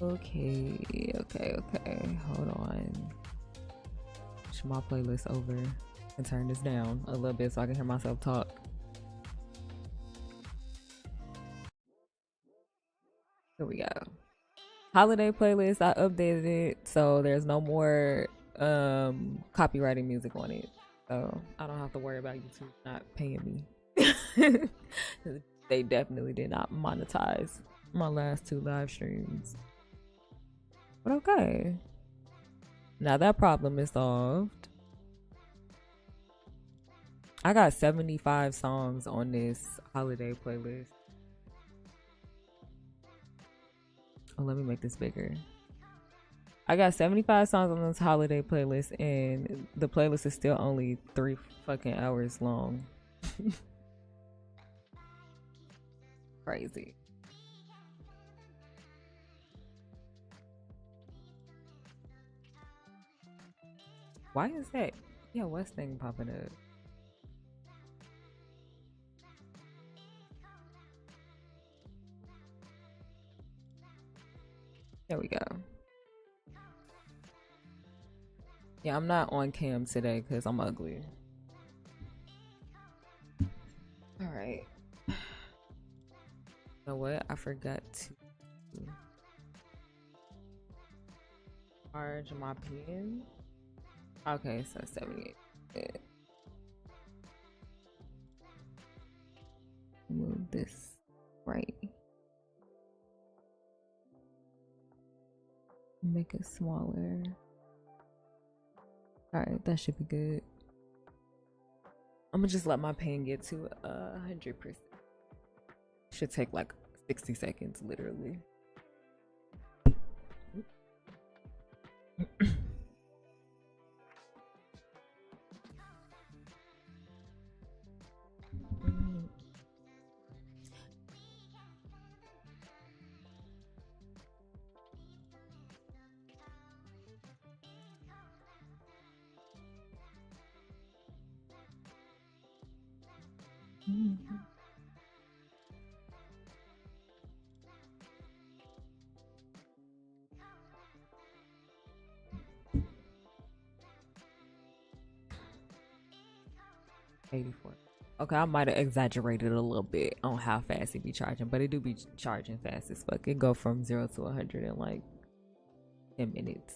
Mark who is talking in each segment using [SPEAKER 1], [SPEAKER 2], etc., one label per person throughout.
[SPEAKER 1] Okay. Hold on. Push my playlist over and turn this down a little bit so I can hear myself talk. Here we go. Holiday playlist. I updated it so there's no more copyrighting music on it. So I don't have to worry about YouTube not paying me. They definitely did not monetize my last 2 live streams. But okay. Now that problem is solved. I got 75 songs on this holiday playlist. Oh, let me make this bigger. I got 75 songs on this holiday playlist, and the playlist is still only 3 fucking hours long. Crazy. Why is that? Yeah, what's thing popping up? There we go. Yeah, I'm not on cam today because I'm ugly. All right. You know what? I forgot to charge my pen. Okay, so 78. Yeah. Move this right. Make it smaller. Alright, that should be good. I'm gonna just let my pen get to 100%. Should take like 60 seconds, literally. Mm-hmm. 84. Okay, I might have exaggerated a little bit on how fast it be charging, but it do be charging fast as fuck. It go from 0 to 100 in like 10 minutes.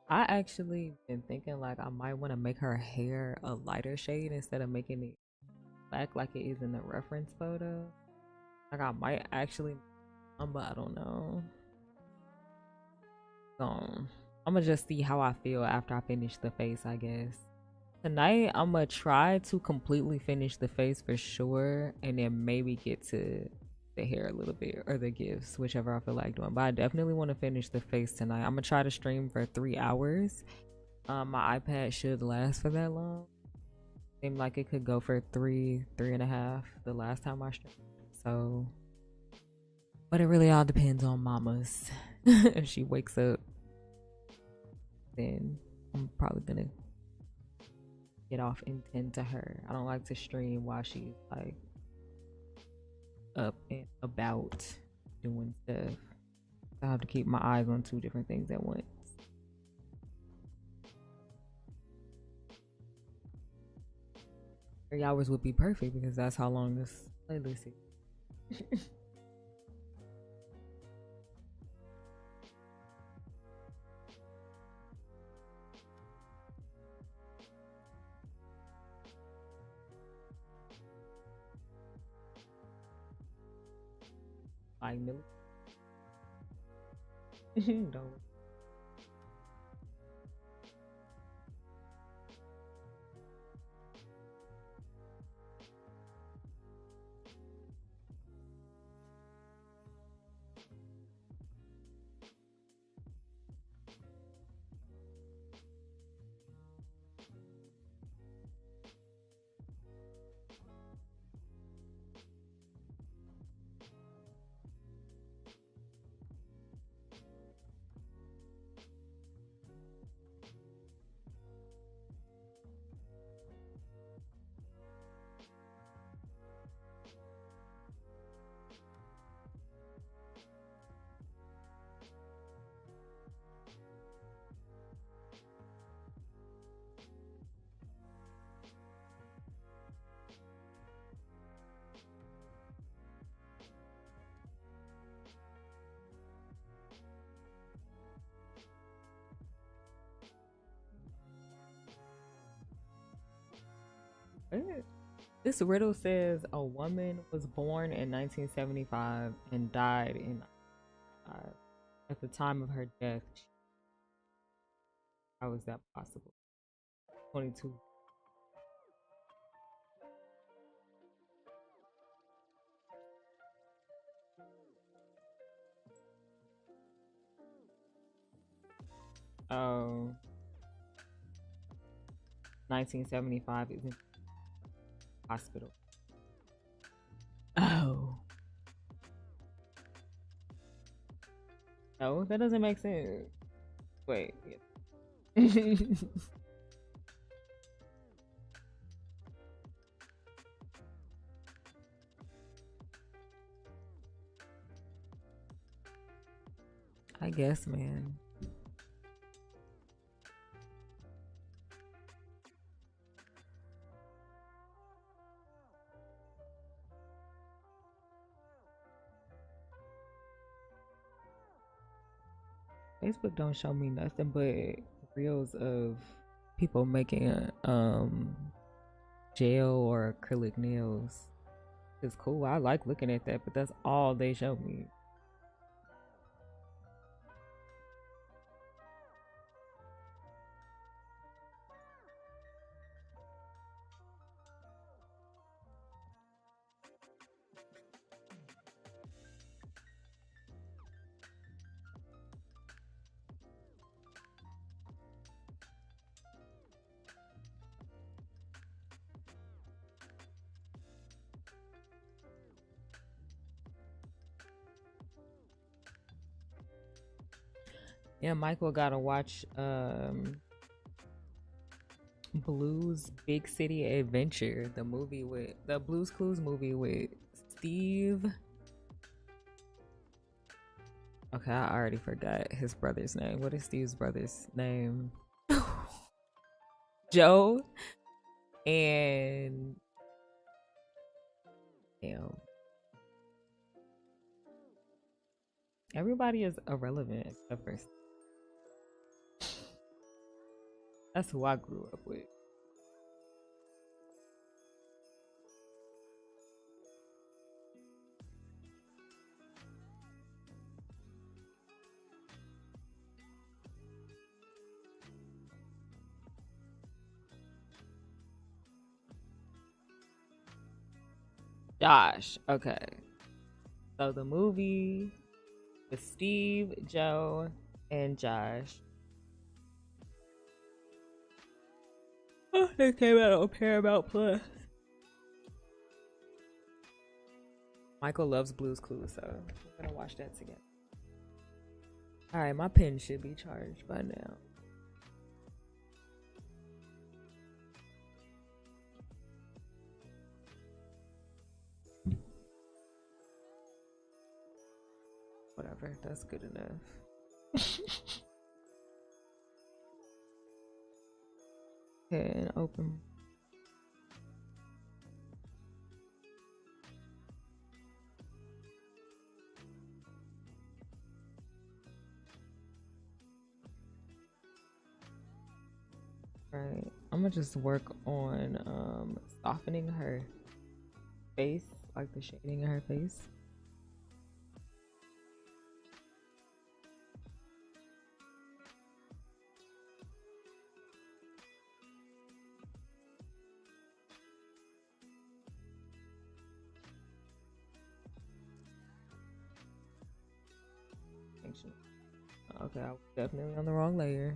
[SPEAKER 1] I actually been thinking like I might want to make her hair a lighter shade instead of making it black like it is in the reference photo. Like I might actually, but I don't know. So I'm gonna just see how I feel after I finish the face, I guess. Tonight I'm gonna try to completely finish the face for sure, and then maybe get to the hair a little bit or the gifts, whichever I feel like doing. But I definitely want to finish the face tonight. I'm gonna try to stream for 3 hours. My iPad should last for that long. Seemed like it could go for 3.5 the last time I streamed. So, but it really all depends on Mama's. If she wakes up, then I'm probably gonna get off and tend to her. I don't like to stream while she's like up and about doing stuff. I have to keep my eyes on 2 different things at once. 3 hours would be perfect because that's how long this playlist is. Like Millie. No. What? This riddle says a woman was born in 1975 and died in at the time of her death. How is that possible? 22. Oh, 1975 is in hospital. Oh. No, that doesn't make sense. Wait. Yeah. I guess, man. Facebook don't show me nothing but reels of people making gel or acrylic nails. It's cool. I like looking at that, but that's all they show me. Yeah, Michael gotta watch Blues Big City Adventure, the movie with the Blues Clues movie with Steve. Okay, I already forgot his brother's name. What is Steve's brother's name? Joe and damn. Everybody is irrelevant except for that's who I grew up with. Josh. Okay. So the movie with Steve, Joe, and Josh. Oh, it came out on Paramount Plus. Michael loves Blue's Clues, so we're gonna watch that together. All right, my pen should be charged by now. Whatever, that's good enough. And open. Right, I'm gonna just work on softening her face, like the shading in her face. Okay, I was definitely on the wrong layer.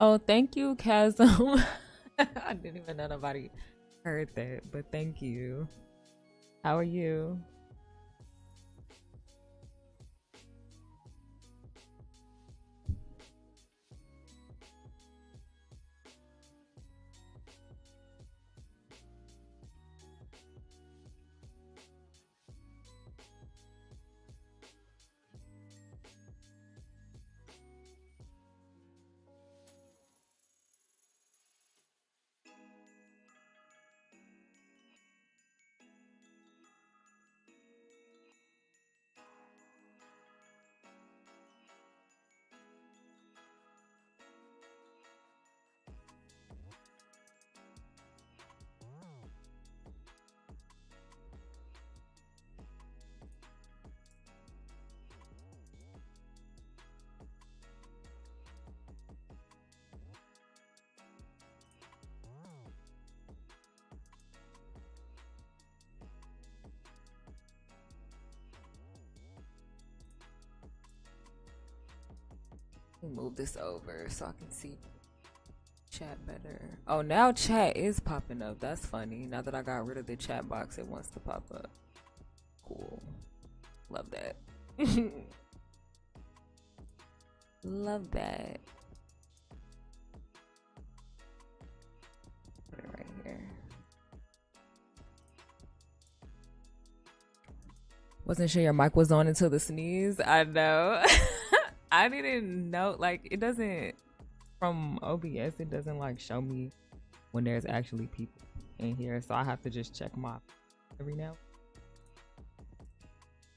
[SPEAKER 1] Oh, thank you, Chasm. I didn't even know nobody heard that, but thank you. How are you? Let me move this over so I can see chat better. Oh, now chat is popping up. That's funny. Now that I got rid of the chat box, it wants to pop up. Cool. Love that. Love that. Put it right here. Wasn't sure your mic was on until the sneeze. I know. I didn't know. Like, it doesn't, from OBS, it doesn't like show me when there's actually people in here. So I have to just check my every now.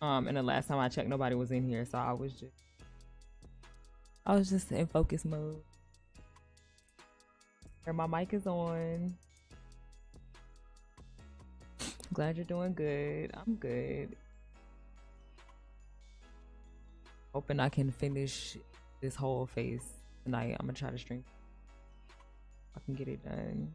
[SPEAKER 1] And the last time I checked, nobody was in here. So I was just in focus mode. Here, my mic is on. Glad you're doing good. I'm good. Hoping I can finish this whole face tonight. I'm gonna try to stream. I can get it done.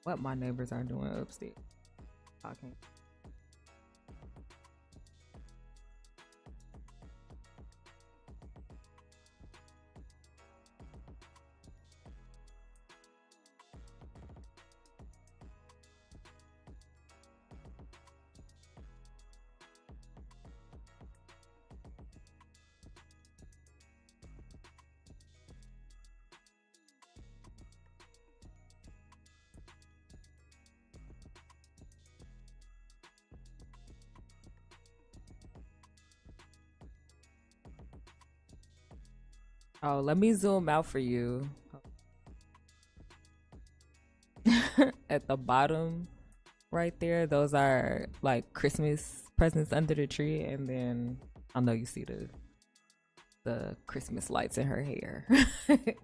[SPEAKER 1] What my neighbors are doing upstairs. Okay. Oh, let me zoom out for you. At the bottom right there, those are like Christmas presents under the tree, and then I know you see the Christmas lights in her hair. But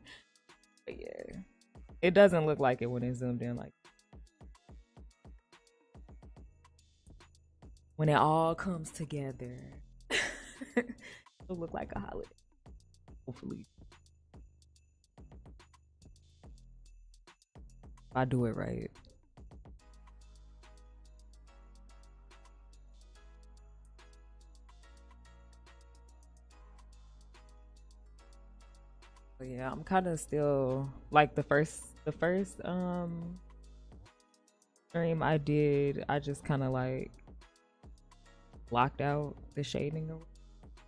[SPEAKER 1] yeah, it doesn't look like it when it's zoomed in. Like when it all comes together, it'll look like a holiday. Hopefully, if I do it right. But yeah, I'm kind of still like the first stream I did. I just kind of like blocked out the shading,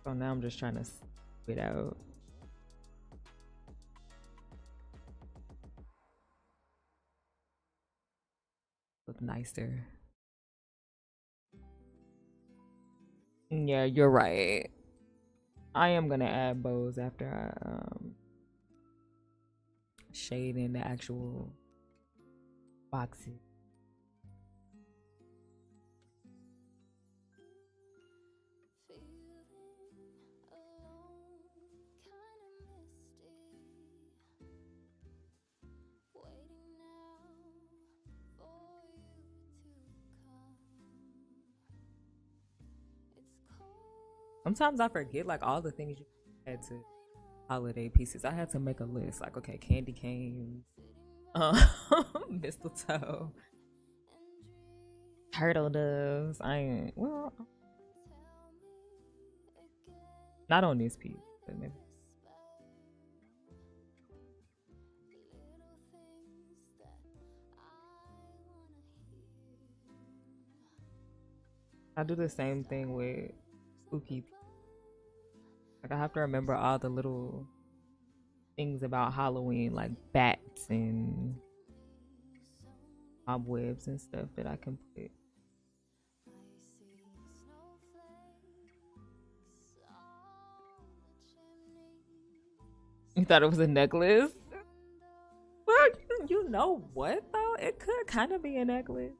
[SPEAKER 1] so now I'm just trying to spit out. Look nicer. Yeah, you're right. I am gonna add bows after I shade in the actual boxes. Sometimes I forget like all the things you had to holiday pieces. I had to make a list. Like, okay, candy canes, um, mistletoe, turtle doves. I ain't well, not on this piece, but maybe. I do the same thing with spooky. Like I have to remember all the little things about Halloween, like bats and cobwebs and stuff that I can put. You thought it was a necklace? Well, you know what though? It could kind of be a necklace.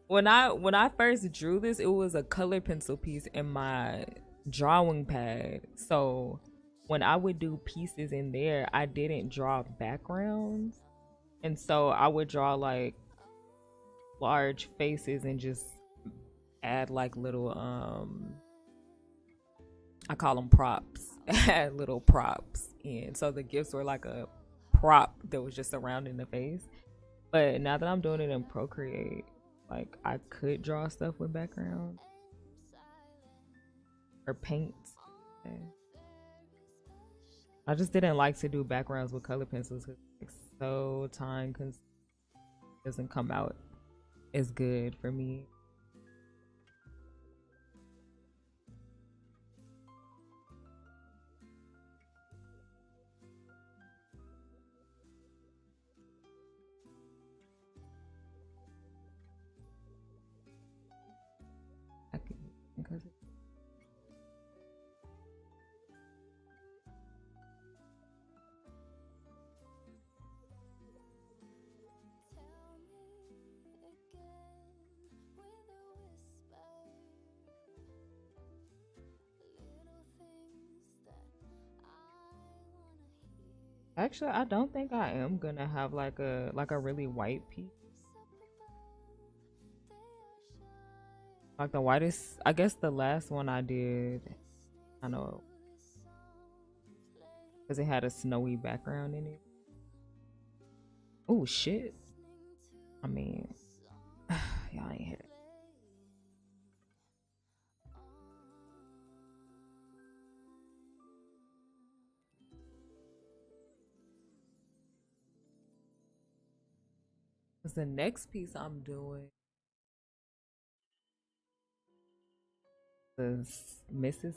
[SPEAKER 1] When I first drew this, it was a color pencil piece in my drawing pad. So when I would do pieces in there, I didn't draw backgrounds. And so I would draw like large faces and just add like little I call them props. Add little props in. So the gifts were like a prop that was just surrounding the face. But now that I'm doing it in Procreate, like I could draw stuff with background or paint. Okay. I just didn't like to do backgrounds with color pencils because it's so time consuming. Doesn't come out as good for me. I can, because actually, I don't think I am gonna have like a really white piece. Like the whitest, I guess the last one I did, I know, because it had a snowy background in it. Oh shit! I mean, y'all ain't hear it. Cause the next piece I'm doing is Mrs.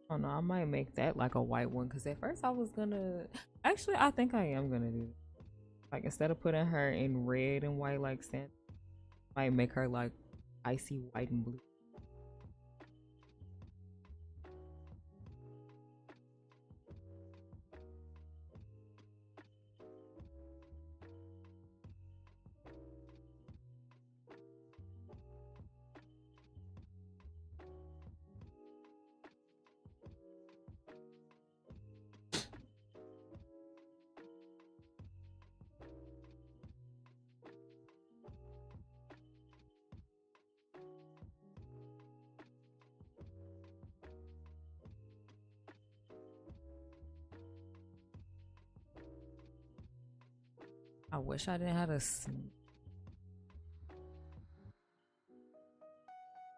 [SPEAKER 1] I don't know. I might make that like a white one. Cause at first I was gonna. Actually, I think I am gonna do. Like instead of putting her in red and white like Santa, I might make her like icy white and blue. I wish I didn't have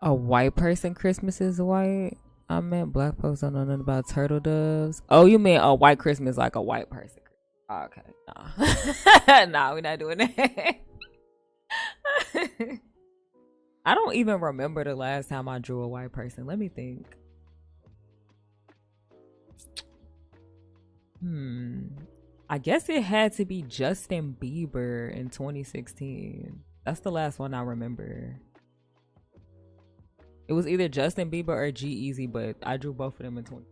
[SPEAKER 1] a white person. Christmas is white. I meant black folks don't know nothing about turtle doves. Oh, you mean a white Christmas like a white person? Oh, okay, nah, nah, we're not doing that. I don't even remember the last time I drew a white person. Let me think. I guess it had to be Justin Bieber in 2016. That's the last one I remember. It was either Justin Bieber or G-Eazy, but I drew both of them in 20.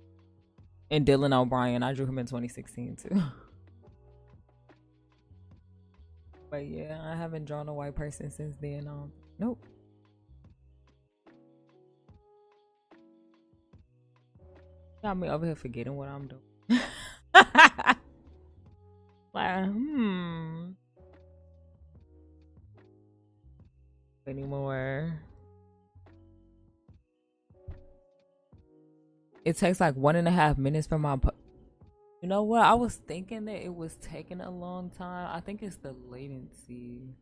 [SPEAKER 1] And Dylan O'Brien, I drew him in 2016 too. But yeah, I haven't drawn a white person since then. Nope. Got me over here forgetting what I'm doing. Like, it takes like 1.5 minutes for my. You know what? I was thinking that it was taking a long time. I think it's the latency.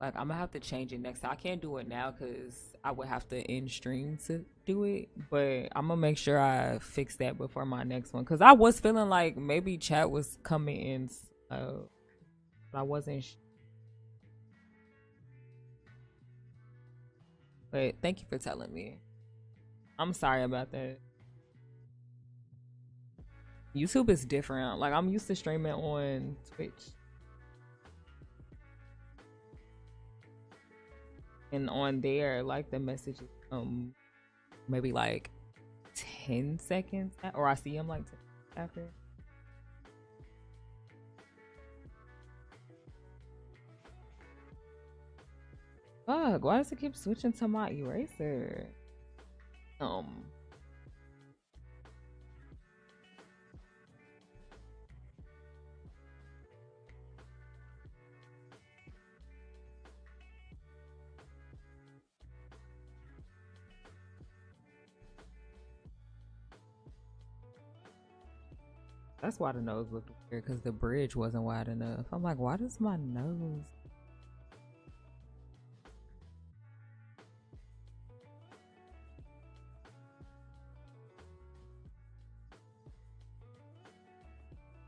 [SPEAKER 1] Like I'm gonna have to change it next time. I can't do it now because I would have to end stream to do it. But I'm gonna make sure I fix that before my next one. Cause I was feeling like maybe chat was coming in, but I wasn't. But thank you for telling me. I'm sorry about that. YouTube is different. Like I'm used to streaming on Twitch. And on there, like the messages maybe like 10 seconds or I see them like 10 after. Fuck, why does it keep switching to my eraser? That's why the nose looked weird, because the bridge wasn't wide enough. I'm like, why does my nose?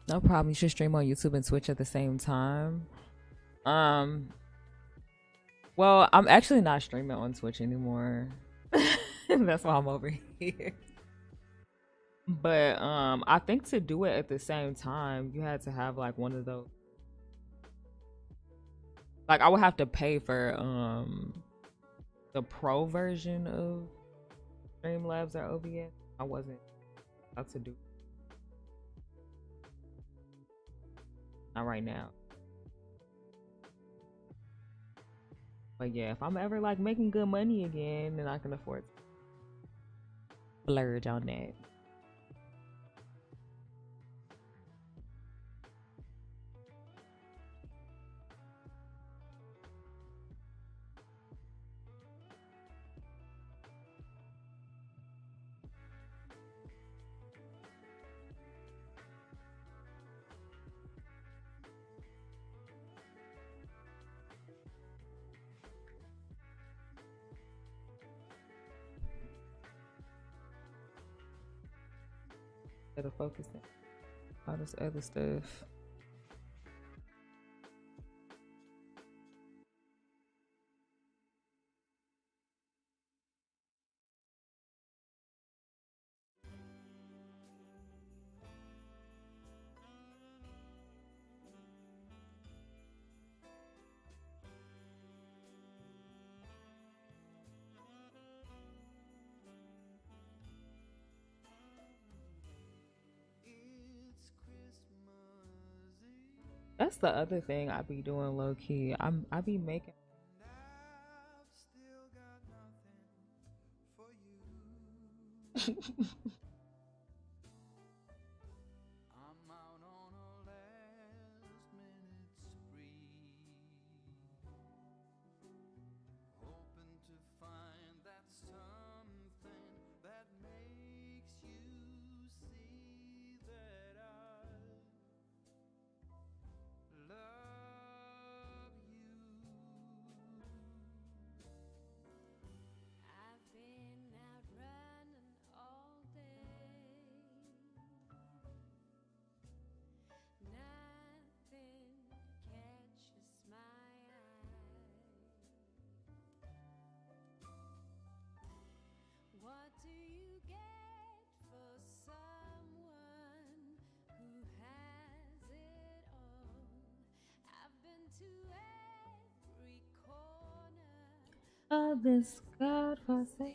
[SPEAKER 1] No problem. You should stream on YouTube and Twitch at the same time. Well, I'm actually not streaming on Twitch anymore. That's why I'm over here. But I think to do it at the same time, you had to have like one of those. Like I would have to pay for the pro version of Streamlabs or OBS. I wasn't about to do. Not right now. But yeah, if I'm ever like making good money again, then I can afford to splurge on that. Instead of focusing on all this other stuff. That's the other thing I be doing low key. I be making. Of this godforsaken.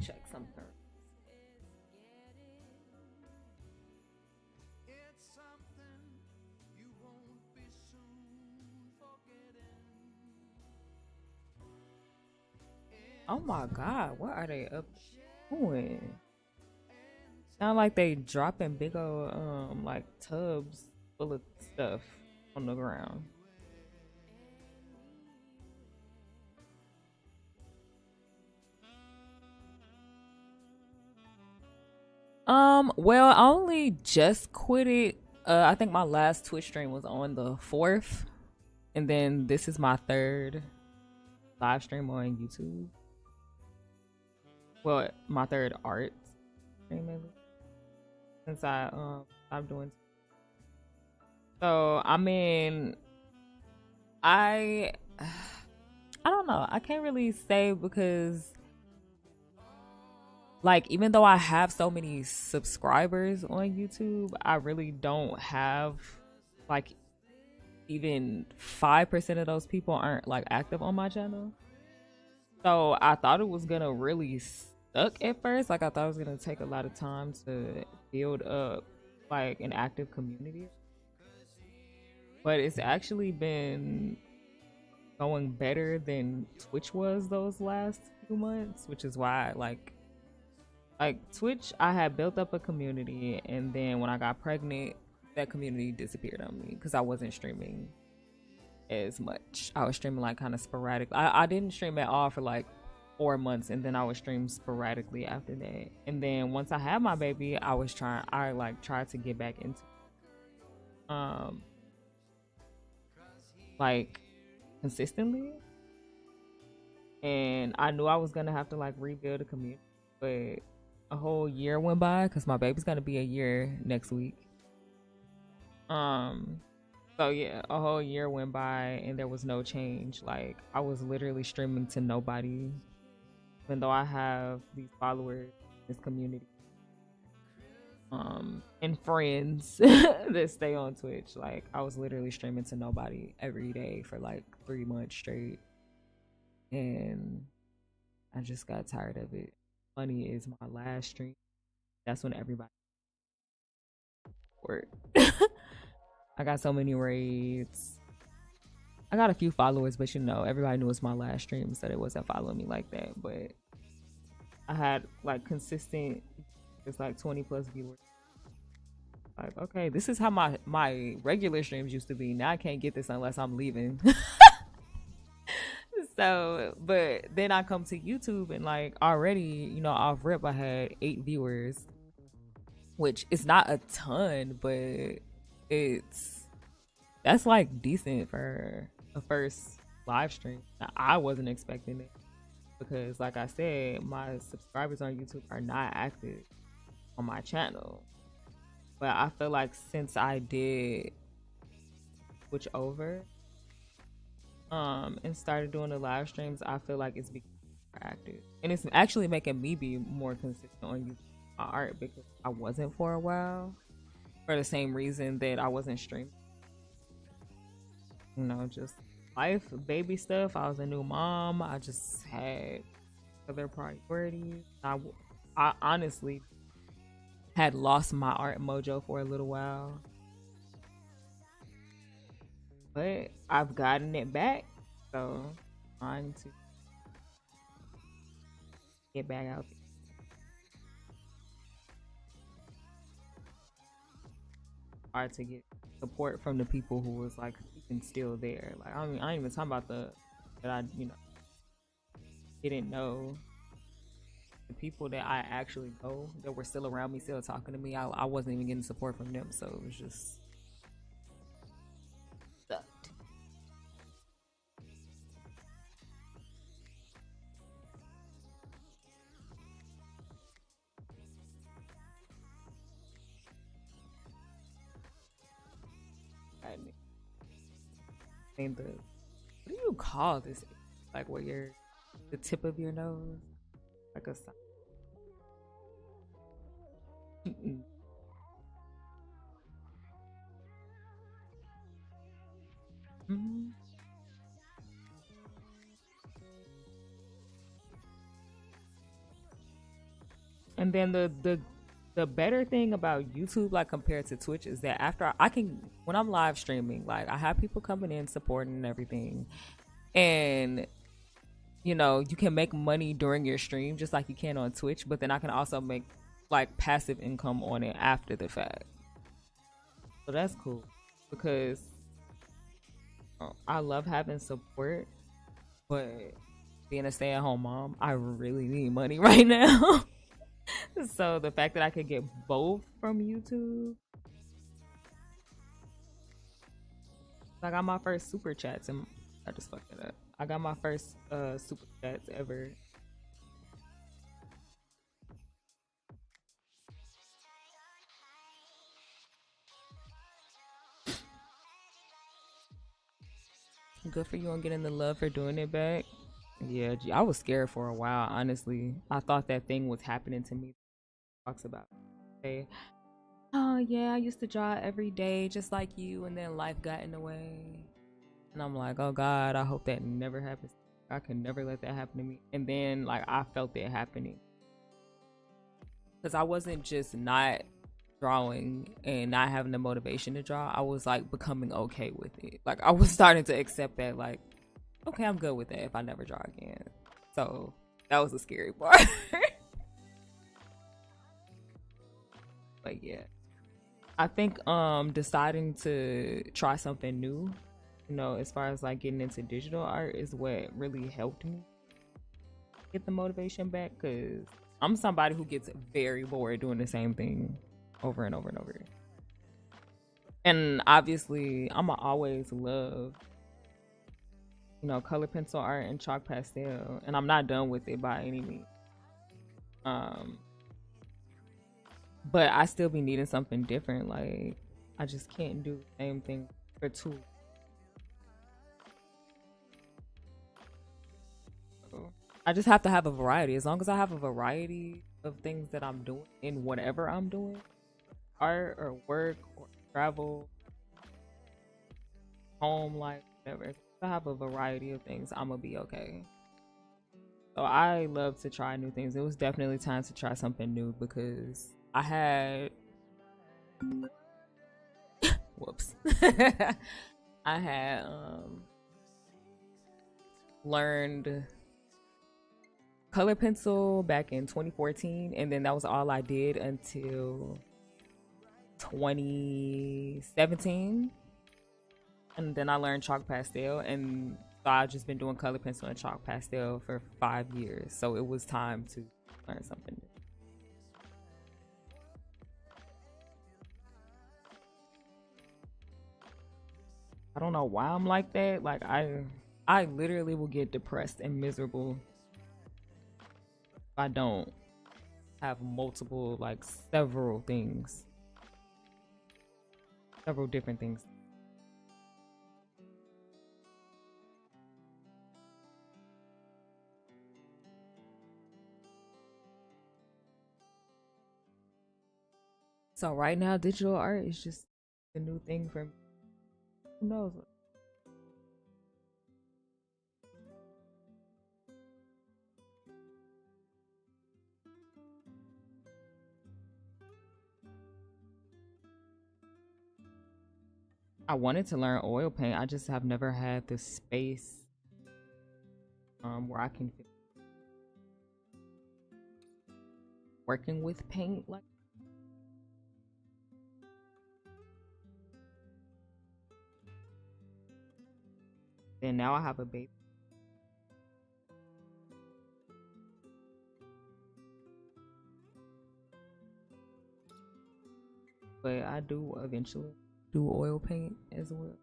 [SPEAKER 1] Check something. Oh my god, what are they up doing? Sound like they dropping big old like tubs full of stuff on the ground. Well, I only just quit it. I think my last Twitch stream was on the 4th, and then this is my third live stream on YouTube. Well, my third art stream maybe since I'm doing. So I mean, I I don't know. I can't really say because like even though I have so many subscribers on YouTube, I really don't have like even 5% of those people aren't like active on my channel. So I thought it was gonna really suck at first. Like I thought it was gonna take a lot of time to build up like an active community. But it's actually been going better than Twitch was those last few months, which is why like Twitch, I had built up a community, and then when I got pregnant, that community disappeared on me because I wasn't streaming as much. I was streaming like kind of sporadic. I didn't stream at all for like 4 months, and then I would stream sporadically after that. And then once I had my baby, I tried to get back into like consistently, and I knew I was gonna have to like rebuild a community, but a whole year went by because my baby's gonna be a year next week. So yeah, a whole year went by and there was no change. Like I was literally streaming to nobody, even though I have these followers, this community, and friends that stay on Twitch. Like I was literally streaming to nobody every day for like 3 months straight, and I just got tired of it. Funny is my last stream. That's when everybody worked. I got so many raids. I got a few followers, but you know, everybody knew it's my last stream, so they wasn't following me like that. But I had like consistent, it's like 20 plus viewers. Like, okay, this is how my regular streams used to be. Now I can't get this unless I'm leaving. So, but then I come to YouTube and like already, you know, off rip, I had 8 viewers, which is not a ton, but that's like decent for a first live stream. Now, I wasn't expecting it because, like I said, my subscribers on YouTube are not active on my channel. But I feel like since I did switch over and started doing the live streams, I feel like it's becoming more active, and it's actually making me be more consistent on YouTube my art because I wasn't for a while for the same reason that I wasn't streaming. You know, just life, baby stuff. I was a new mom. I just had other priorities. I honestly had lost my art mojo for a little while, but I've gotten it back, so I'm trying to get back out there. Hard to get support from the people who was like even still there. Like I ain't even talking about that I didn't know. The people that I actually know that were still around me, still talking to me, I wasn't even getting support from them, so it was just sucked. mean, the what do you call this? Like where you're the tip of your nose, like a. Mm-mm. Mhm. And then the better thing about YouTube, like compared to Twitch, is that after I can, when I'm live streaming, like I have people coming in supporting and everything, and you know you can make money during your stream just like you can on Twitch, but then I can also make like passive income on it after the fact. So that's cool because I love having support, but being a stay-at-home mom, I really need money right now. So the fact that I could get both from YouTube, I got my first super chats and I just fucked it up. I got my first super chats ever. Good for you on getting the love for doing it back. Yeah, I was scared for a while, honestly. I thought that thing was happening to me. Talks about say, oh yeah, I used to draw every day just like you, and then life got in the way. And I'm like, oh God, I hope that never happens. I can never let that happen to me. And then like I felt it happening. Because I wasn't just not drawing and not having the motivation to draw. I was like becoming okay with it. Like I was starting to accept that like, okay, I'm good with that if I never draw again. So that was the scary part. But yeah. I think deciding to try something new, you know, as far as like getting into digital art is what really helped me get the motivation back, because I'm somebody who gets very bored doing the same thing over and over and over. And obviously I'ma always love, you know, color pencil art and chalk pastel, and I'm not done with it by any means. Um but I still be needing something different. Like I just can't do the same thing for too. I just have to have a variety. As long as I have a variety of things that I'm doing in whatever I'm doing, art or work or travel, home life, whatever. If I have a variety of things, I'm gonna be okay. So I love to try new things. It was definitely time to try something new because I had whoops. I had learned color pencil back in 2014, and then that was all I did until 2017, and then I learned chalk pastel, and so I've just been doing color pencil and chalk pastel for 5 years, so it was time to learn something new. I don't know why I'm like that. Like I literally will get depressed and miserable if I don't have multiple, like several things, several different things. So right now, digital art is just the new thing for me. Who knows? I wanted to learn oil paint. I just have never had the space where I can working with paint. Like, and now I have a baby, but I do eventually do oil paint as well.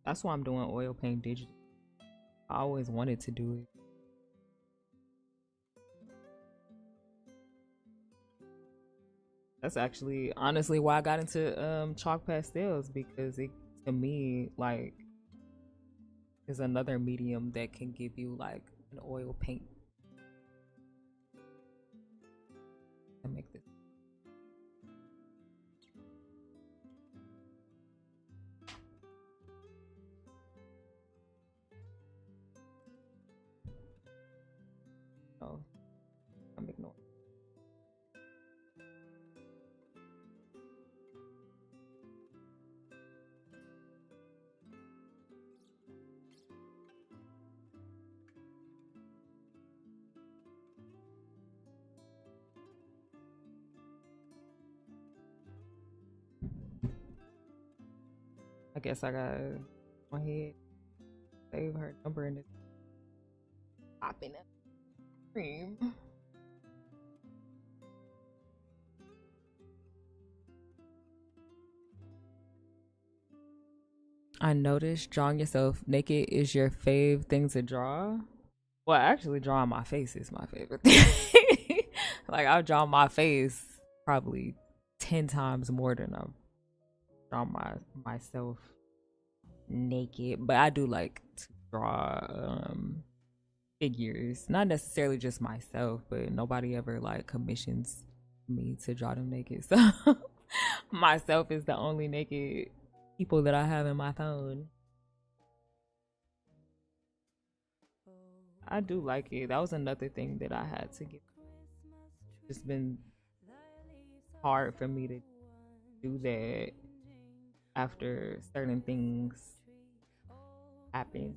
[SPEAKER 1] That's why I'm doing oil paint digital. I always wanted to do it. That's actually honestly why I got into chalk pastels, because it, to me, like, is another medium that can give you like an oil paint to make this. Oh, I'm ignoring. I guess I gotta go ahead, save her number in this popping up cream. I noticed drawing yourself naked is your fave thing to draw. Well, actually, drawing my face is my favorite thing. Like, I've drawn my face probably 10 times more than I've drawn myself naked. But I do like to draw figures, not necessarily just myself, but nobody ever like commissions me to draw them naked. So myself is the only naked people that I have in my phone. I do like it. That was another thing that I had to get. It's been hard for me to do that after certain things happen.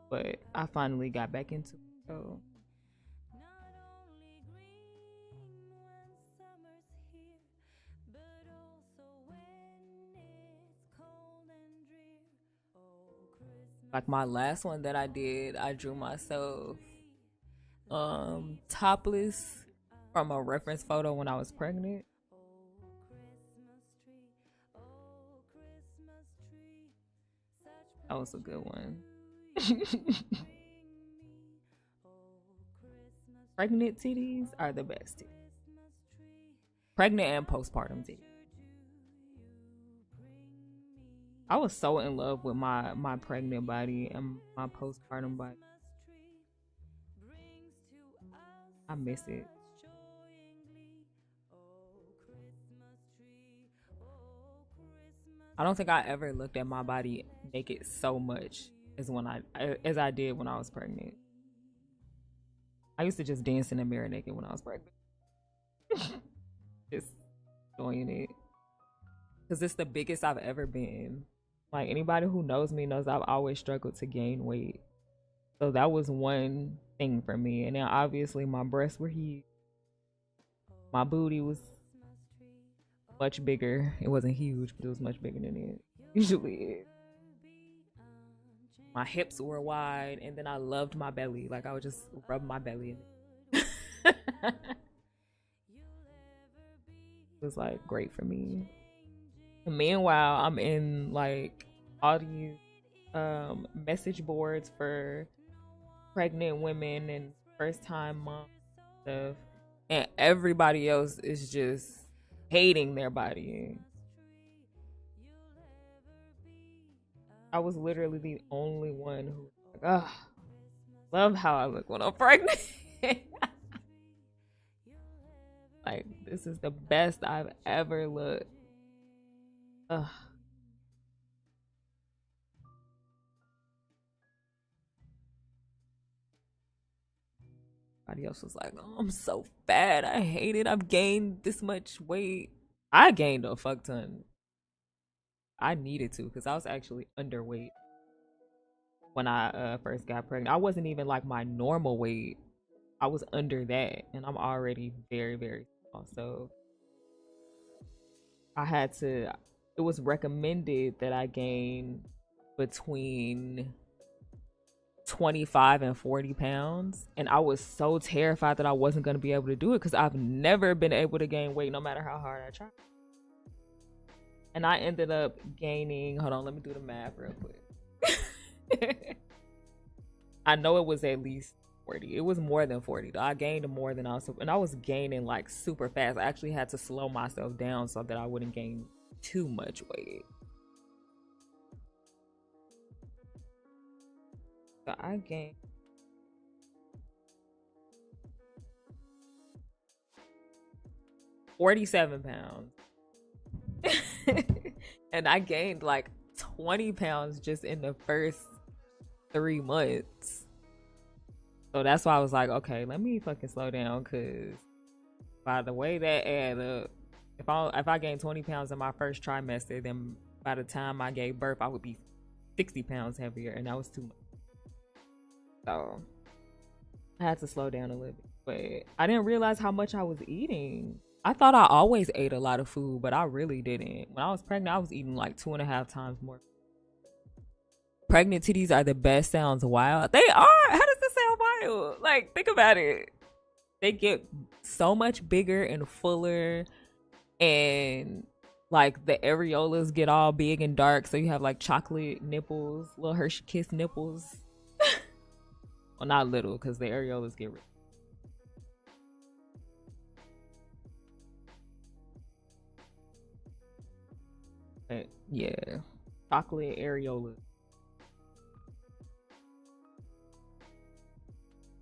[SPEAKER 1] But I finally got back into it. So like my last one that I did, I drew myself topless from a reference photo when I was pregnant. That was a good one. Pregnant titties are the best titties. Pregnant and postpartum titties. I was so in love with my pregnant body and my postpartum body. I miss it. I don't think I ever looked at my body naked so much as I did when I was pregnant. I used to just dance in the mirror naked when I was pregnant. Just enjoying it. Because it's the biggest I've ever been. Like, anybody who knows me knows I've always struggled to gain weight. So that was one thing for me. And then obviously my breasts were huge. My booty was much bigger. It wasn't huge, but it was much bigger than it usually is. My hips were wide, and then I loved my belly. Like, I would just rub my belly in it. It was like great for me. And meanwhile, I'm in like all these message boards for pregnant women and first time moms stuff, and everybody else is just hating their body. I was literally the only one who was like, oh, love how I look when I'm pregnant. Like, this is the best I've ever looked. Ugh. Everybody else was like, oh, I'm so fat. I hate it. I've gained this much weight. I gained a fuck ton. I needed to, because I was actually underweight when I first got pregnant. I wasn't even like my normal weight. I was under that, and I'm already very, very small. So I had to, it was recommended that I gain between 25 and 40 pounds. And I was so terrified that I wasn't going to be able to do it, because I've never been able to gain weight no matter how hard I try. And I ended up gaining, hold on, let me do the math real quick. I know it was at least 40. It was more than 40 though. I gained more than I was, and I was gaining like super fast. I actually had to slow myself down so that I wouldn't gain too much weight. So I gained 47 pounds. And I gained like 20 pounds just in the first 3 months. So that's why I was like, okay, let me fucking slow down, because by the way that add up, if I gained 20 pounds in my first trimester, then by the time I gave birth, I would be 60 pounds heavier, and that was too much. So I had to slow down a little bit, but I didn't realize how much I was eating. I thought I always ate a lot of food, but I really didn't. When I was pregnant, I was eating like 2.5 times more. Pregnant titties are the best. Sounds wild. They are. How does this sound wild? Like, think about it. They get so much bigger and fuller, and like the areolas get all big and dark, so you have like chocolate nipples, little Hershey Kiss nipples. Well, not little, because the areolas get rid. But yeah, chocolate areolas.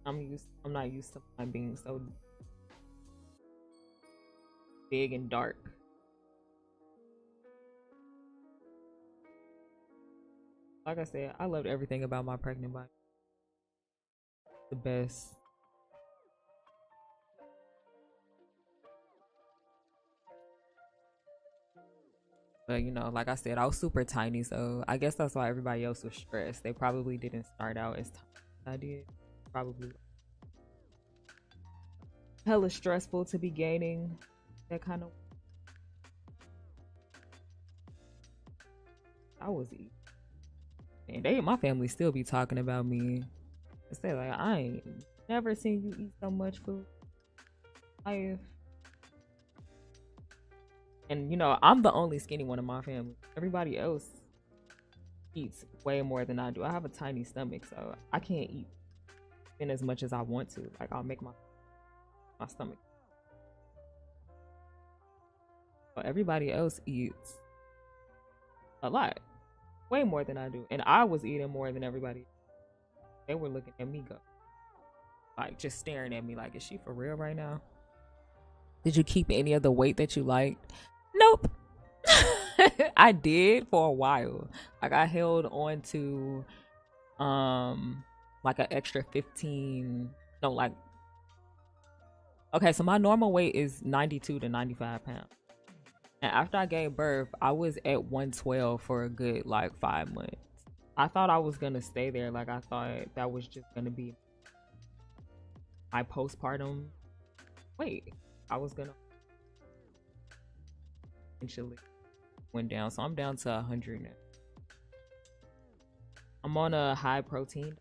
[SPEAKER 1] I'm not used to mine being so big and dark. Like I said, I loved everything about my pregnant body. The best. But you know, like I said, I was super tiny, so I guess that's why everybody else was stressed. They probably didn't start out as tiny as I did. Probably hella stressful to be gaining that kind of. I was eating, and my family still be talking about me. They like, I ain't never seen you eat so much food. And you know, I'm the only skinny one in my family. Everybody else eats way more than I do. I have a tiny stomach, so I can't eat in as much as I want to. Like, I'll make my stomach. But everybody else eats a lot, way more than I do, and I was eating more than everybody. They were looking at me go, like, just staring at me like, is she for real right now? Did you keep any of the weight that you liked? Nope. I did for a while. Like, I held on to like an extra 15, no, like, okay, so my normal weight is 92 to 95 pounds. And after I gave birth, I was at 112 for a good like 5 months. I thought I was gonna stay there. Like, I thought that was just gonna be my postpartum weight. I was gonna eventually went down, so I'm down to 100 now. I'm on a high protein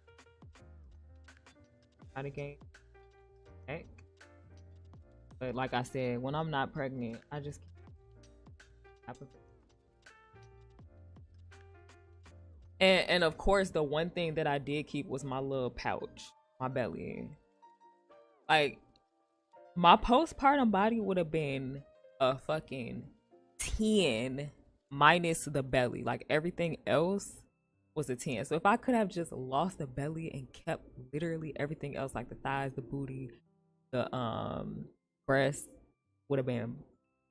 [SPEAKER 1] kind of game, heck. But like I said, when I'm not pregnant, I just keep. And of course, the one thing that I did keep was my little pouch, my belly. Like, my postpartum body would have been a fucking 10 minus the belly. Like, everything else was a 10. So if I could have just lost the belly and kept literally everything else, like the thighs, the booty, the breast, would have been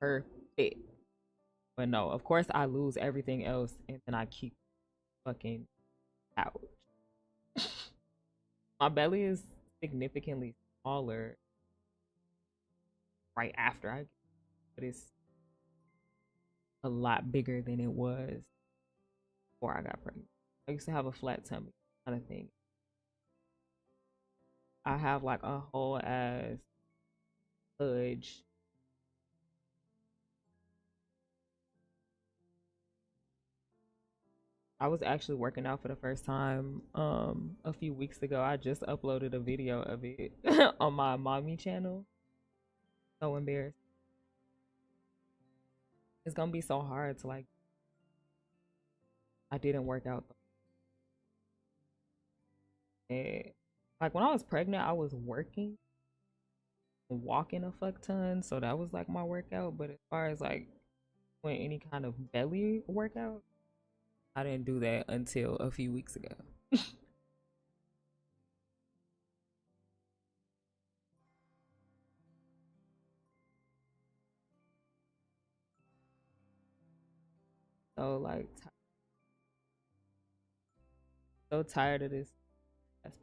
[SPEAKER 1] perfect. But no, of course I lose everything else and then I keep fucking pouch. My belly is significantly smaller right after but it's a lot bigger than it was before I got pregnant. I used to have a flat tummy kind of thing. I have like a whole ass pudge. I was actually working out for the first time a few weeks ago. I just uploaded a video of it on my mommy channel. So embarrassed. it's gonna be so hard to like. I didn't work out. Like when I was pregnant, I was working, walking a fuck ton, so that was like my workout. But as far as like doing any kind of belly workout, I didn't do that until a few weeks ago. So like, so tired of this. That's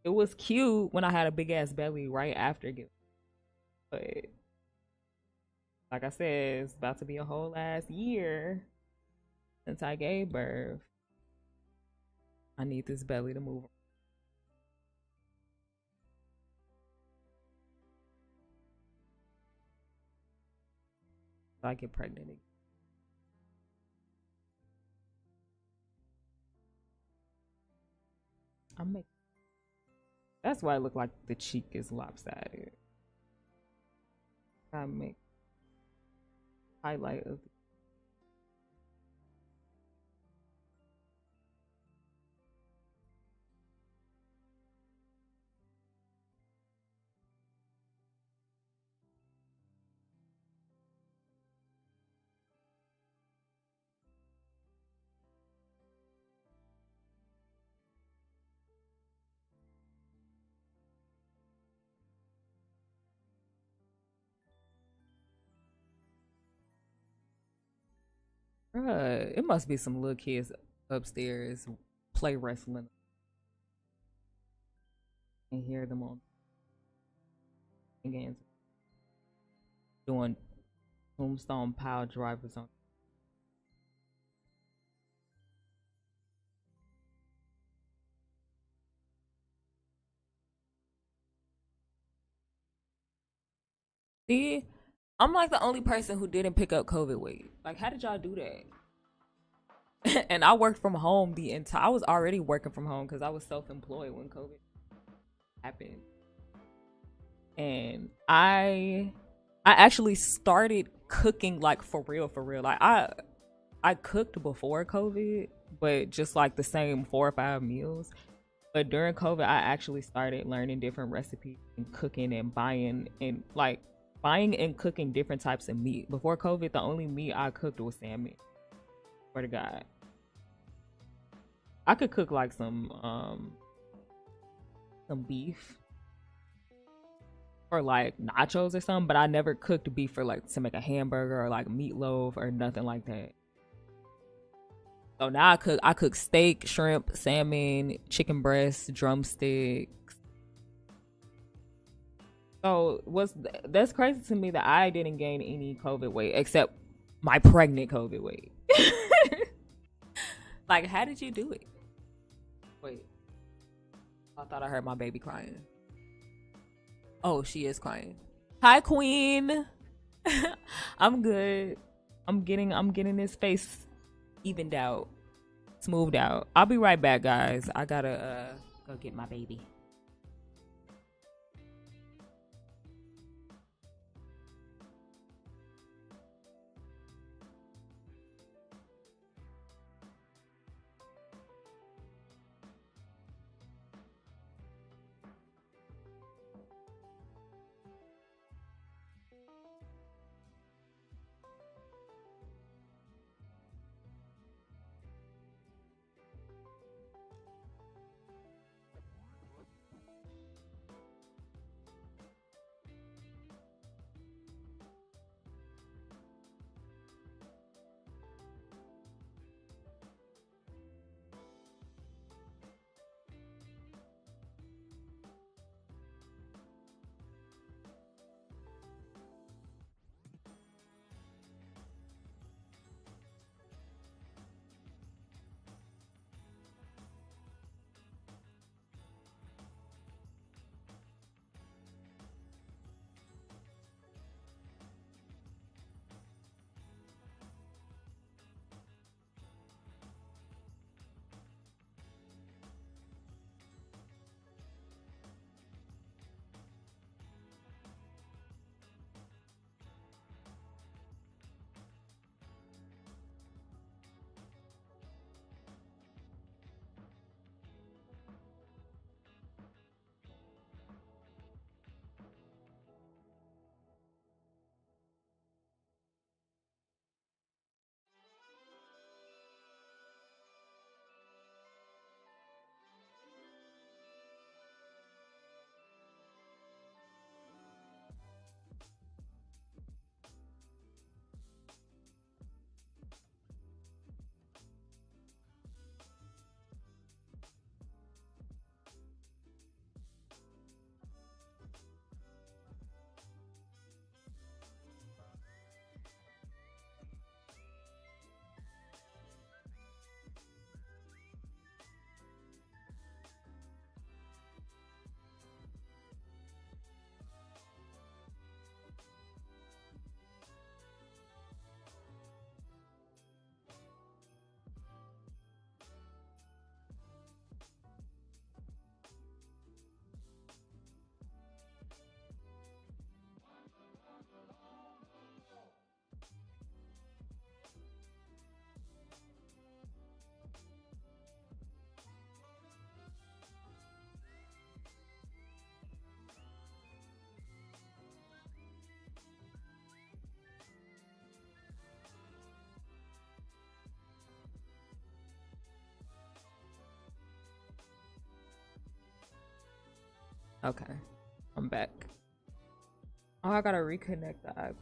[SPEAKER 1] it was cute when I had a big ass belly right after giving, but like I said, it's about to be a whole last year since I gave birth. I need this belly to move so I get pregnant again. I'm making. That's why I look like the cheek is lopsided. I make highlight of. Bruh, it must be some little kids upstairs play wrestling and hear them on again doing tombstone pile drivers on. See, I'm like the only person who didn't pick up COVID weight. Like, how did y'all do that? And I worked from home the entire. I was already working from home because I was self-employed when COVID happened, and I actually started cooking like for real, for real. Like I cooked before COVID, but just like the same 4 or 5 meals. But during COVID, I actually started learning different recipes and cooking and buying and cooking different types of meat. Before COVID, the only meat I cooked was salmon. Swear to God, I could cook like some beef or like nachos or something, but I never cooked beef for like to make a hamburger or like meatloaf or nothing like that. So now I cook steak, shrimp, salmon, chicken breast, drumstick. So what's that's crazy to me that I didn't gain any COVID weight except my pregnant COVID weight. Like, how did you do it? Wait, I thought I heard my baby crying. Oh, she is crying. Hi, Queen. I'm good. I'm getting this face evened out, smoothed out. I'll be right back, guys. I gotta go get my baby. Okay, I'm back. Oh, I gotta reconnect the iPad.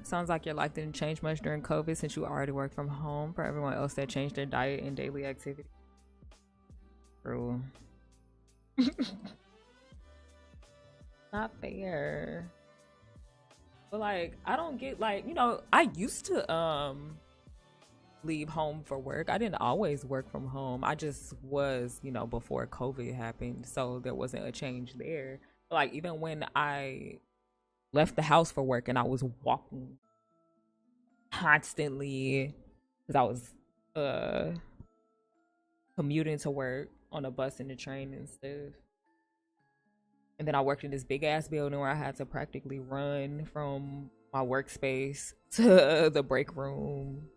[SPEAKER 1] Sounds like your life didn't change much during COVID since you already worked from home. For everyone else that changed their diet and daily activity. True. Not fair. But like, I don't get like, I used to leave home for work. I didn't always work from home. I just was, before COVID happened. So there wasn't a change there. But like even when I left the house for work and I was walking constantly because I was commuting to work on a bus and the train and stuff. And then I worked in this big ass building where I had to practically run from my workspace to the break room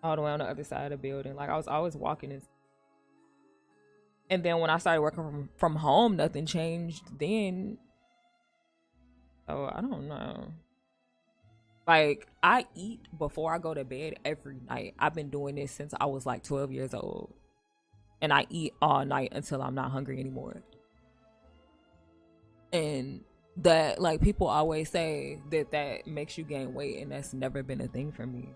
[SPEAKER 1] all the way on the other side of the building. Like I was always walking. And then when I started working from home, nothing changed then. So I don't know. Like I eat before I go to bed every night. I've been doing this since I was like 12 years old. And I eat all night until I'm not hungry anymore. And that, like, people always say that makes you gain weight, and that's never been a thing for me.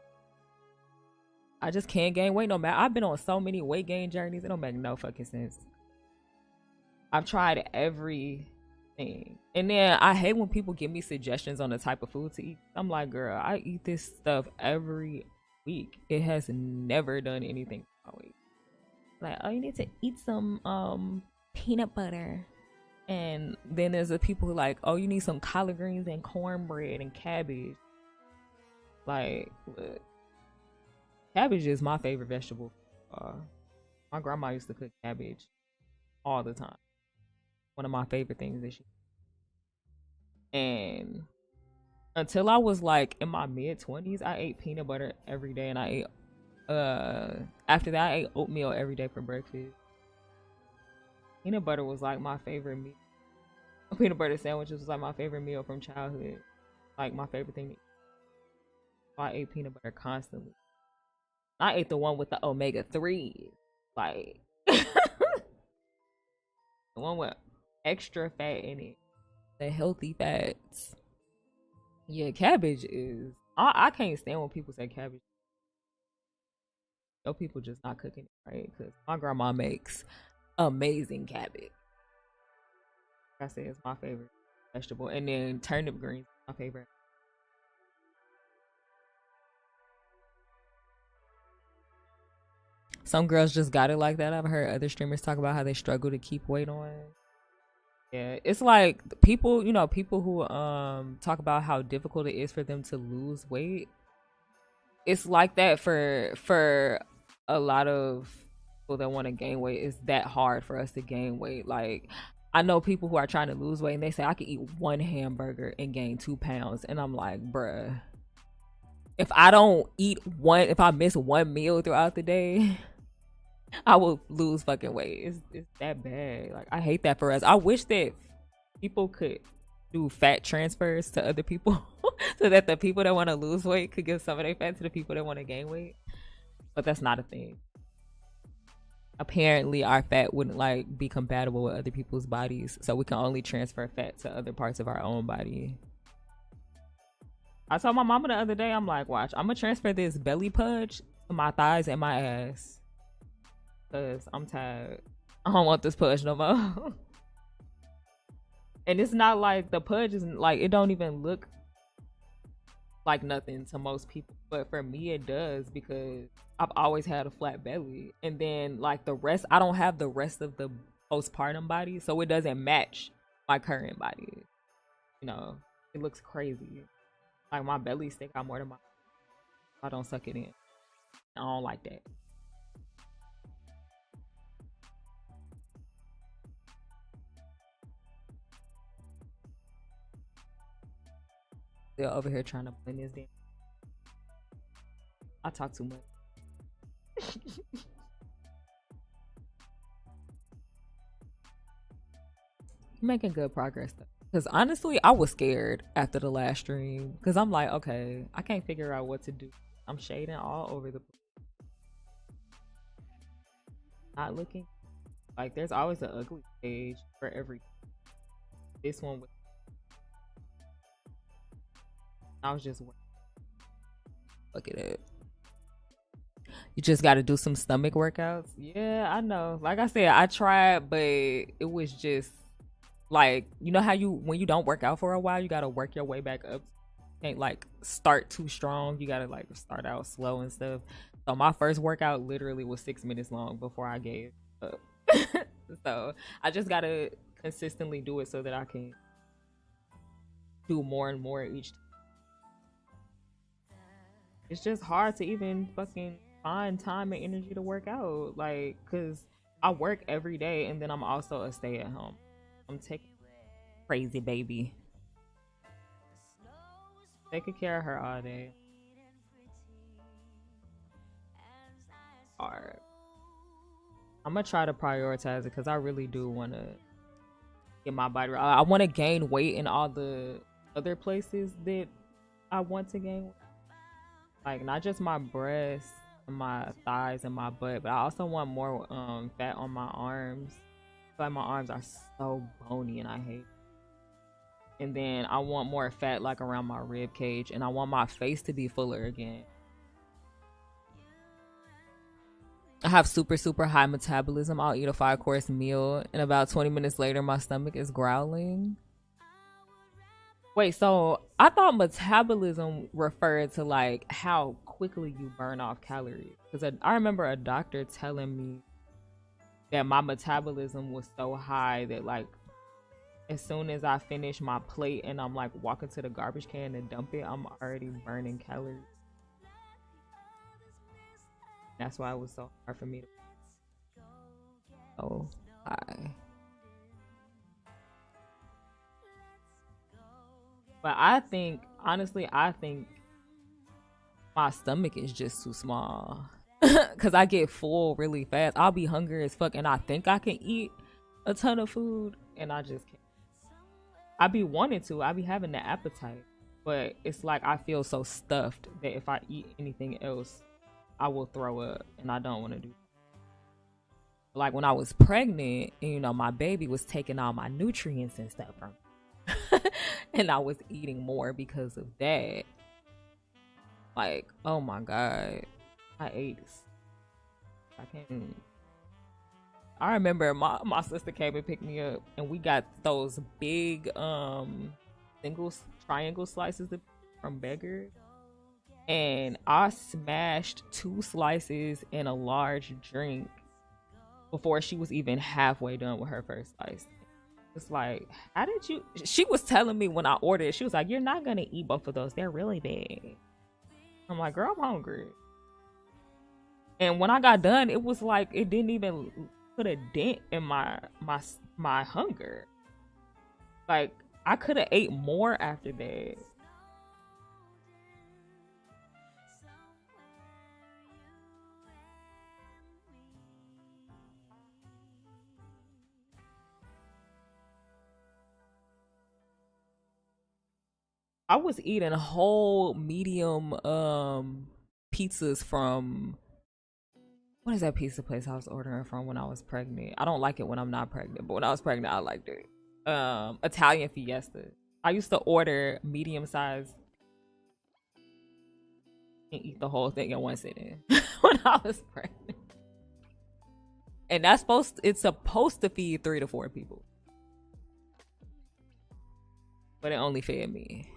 [SPEAKER 1] I just can't gain weight no matter. I've been on so many weight gain journeys, it don't make no fucking sense. I've tried everything. And then I hate when people give me suggestions on the type of food to eat. I'm like, girl, I eat this stuff every week. It has never done anything for my weight. Like, oh, you need to eat some peanut butter. And then there's the people who like, oh, you need some collard greens and cornbread and cabbage. Like, look, cabbage is my favorite vegetable. My grandma used to cook cabbage all the time. One of my favorite things that she. And until I was like in my mid-20s, I ate peanut butter every day, and I ate. After that, I ate oatmeal every day for breakfast. Peanut butter was like my favorite meal. Peanut butter sandwiches was like my favorite meal from childhood. Like my favorite thing to eat. So I ate peanut butter constantly. I ate the one with the omega-3. Like the one with extra fat in it. The healthy fats. Yeah, cabbage is I can't stand when people say cabbage. No, people just not cooking it right, because my grandma makes amazing cabbage. Like I said, it's my favorite vegetable. And then turnip greens, my favorite. Some girls just got it like that. I've heard other streamers talk about how they struggle to keep weight on. Yeah, it's like people, people who talk about how difficult it is for them to lose weight. It's like that for a lot of people that want to gain weight. It's that hard for us to gain weight. Like, I know people who are trying to lose weight and they say I could eat one hamburger and gain 2 pounds, and I'm like, bruh, if I miss one meal throughout the day, I will lose fucking weight. It's that bad. Like, I hate that for us. I wish that people could do fat transfers to other people so that the people that want to lose weight could give some of their fat to the people that want to gain weight. But that's not a thing. Apparently our fat wouldn't like be compatible with other people's bodies, so we can only transfer fat to other parts of our own body. I told my mama the other day, I'm like, watch, I'm gonna transfer this belly pudge to my thighs and my ass, because I'm tired. I don't want this pudge no more. And it's not like the pudge isn't like, it don't even look like nothing to most people, but for me it does, because I've always had a flat belly, and then like the rest, I don't have the rest of the postpartum body, so it doesn't match my current body. It looks crazy. Like my belly stick out more than I don't suck it in. I don't like that. They're over here trying to blend this damn. I talk too much. Making good progress though, because honestly I was scared after the last stream, because I'm like, okay, I can't figure out what to do. I'm shading all over the place. Not looking like there's always an ugly stage for every. This one was. I was just. Look at it. You just got to do some stomach workouts. Yeah, I know. Like I said, I tried, but it was just like, you know how you, when you don't work out for a while, you got to work your way back up. You can't like start too strong. You got to like start out slow and stuff. So my first workout literally was 6 minutes long before I gave up. So I just got to consistently do it so that I can do more and more each time. It's just hard to even fucking find time and energy to work out, like, because I work every day and then I'm also a stay at home. I'm taking crazy baby, taking care of her all day. Hard. I'm gonna try to prioritize it because I really do want to get my body right. I want to gain weight in all the other places that I want to gain weight. Like not just my breasts, my thighs, and my butt, but I also want more fat on my arms. Like my arms are so bony and I hate it. And then I want more fat like around my rib cage, and I want my face to be fuller again. I have super high metabolism. I'll eat a 5-course meal and about 20 minutes later my stomach is growling. Wait, so I thought metabolism referred to like how quickly you burn off calories. Because I remember a doctor telling me that my metabolism was so high that like as soon as I finish my plate and I'm like walking to the garbage can and dump it, I'm already burning calories. That's why it was so hard for me to so high. But I think, honestly, I think my stomach is just too small. Because I get full really fast. I'll be hungry as fuck and I think I can eat a ton of food and I just can't. I be wanting to. I be having the appetite. But it's like I feel so stuffed that if I eat anything else, I will throw up and I don't want to do that. Like when I was pregnant, and, you know, my baby was taking all my nutrients and stuff from me. And I was eating more because of that. Like, oh my god, I ate. I can't. I remember my sister came and picked me up, and we got those big single triangle slices from Beggar, and I smashed 2 slices and a large drink before she was even halfway done with her first slice. It's like, how did you? She was telling me when I ordered, she was like, "You're not gonna eat both of those. They're really big." I'm like, "Girl, I'm hungry." And when I got done, it was like it didn't even put a dent in my hunger. Like I could have ate more after that. I was eating whole medium pizzas from, what is that pizza place I was ordering from when I was pregnant? I don't like it when I'm not pregnant, but when I was pregnant I liked it. Italian Fiesta. I used to order medium size and eat the whole thing in one sitting when I was pregnant. And it's supposed to feed 3 to 4 people. But it only fed me.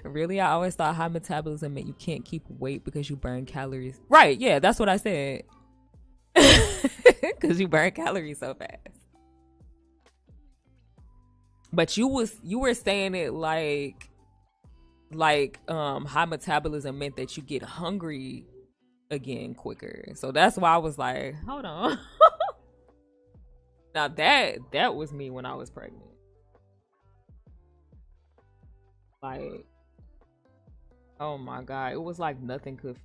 [SPEAKER 1] Really? I always thought high metabolism meant you can't keep weight because you burn calories. Right, yeah, that's what I said. Because you burn calories so fast. But you were saying it like high metabolism meant that you get hungry again quicker. So that's why I was like, hold on. Now that was me when I was pregnant. Like, oh my god, it was like nothing could.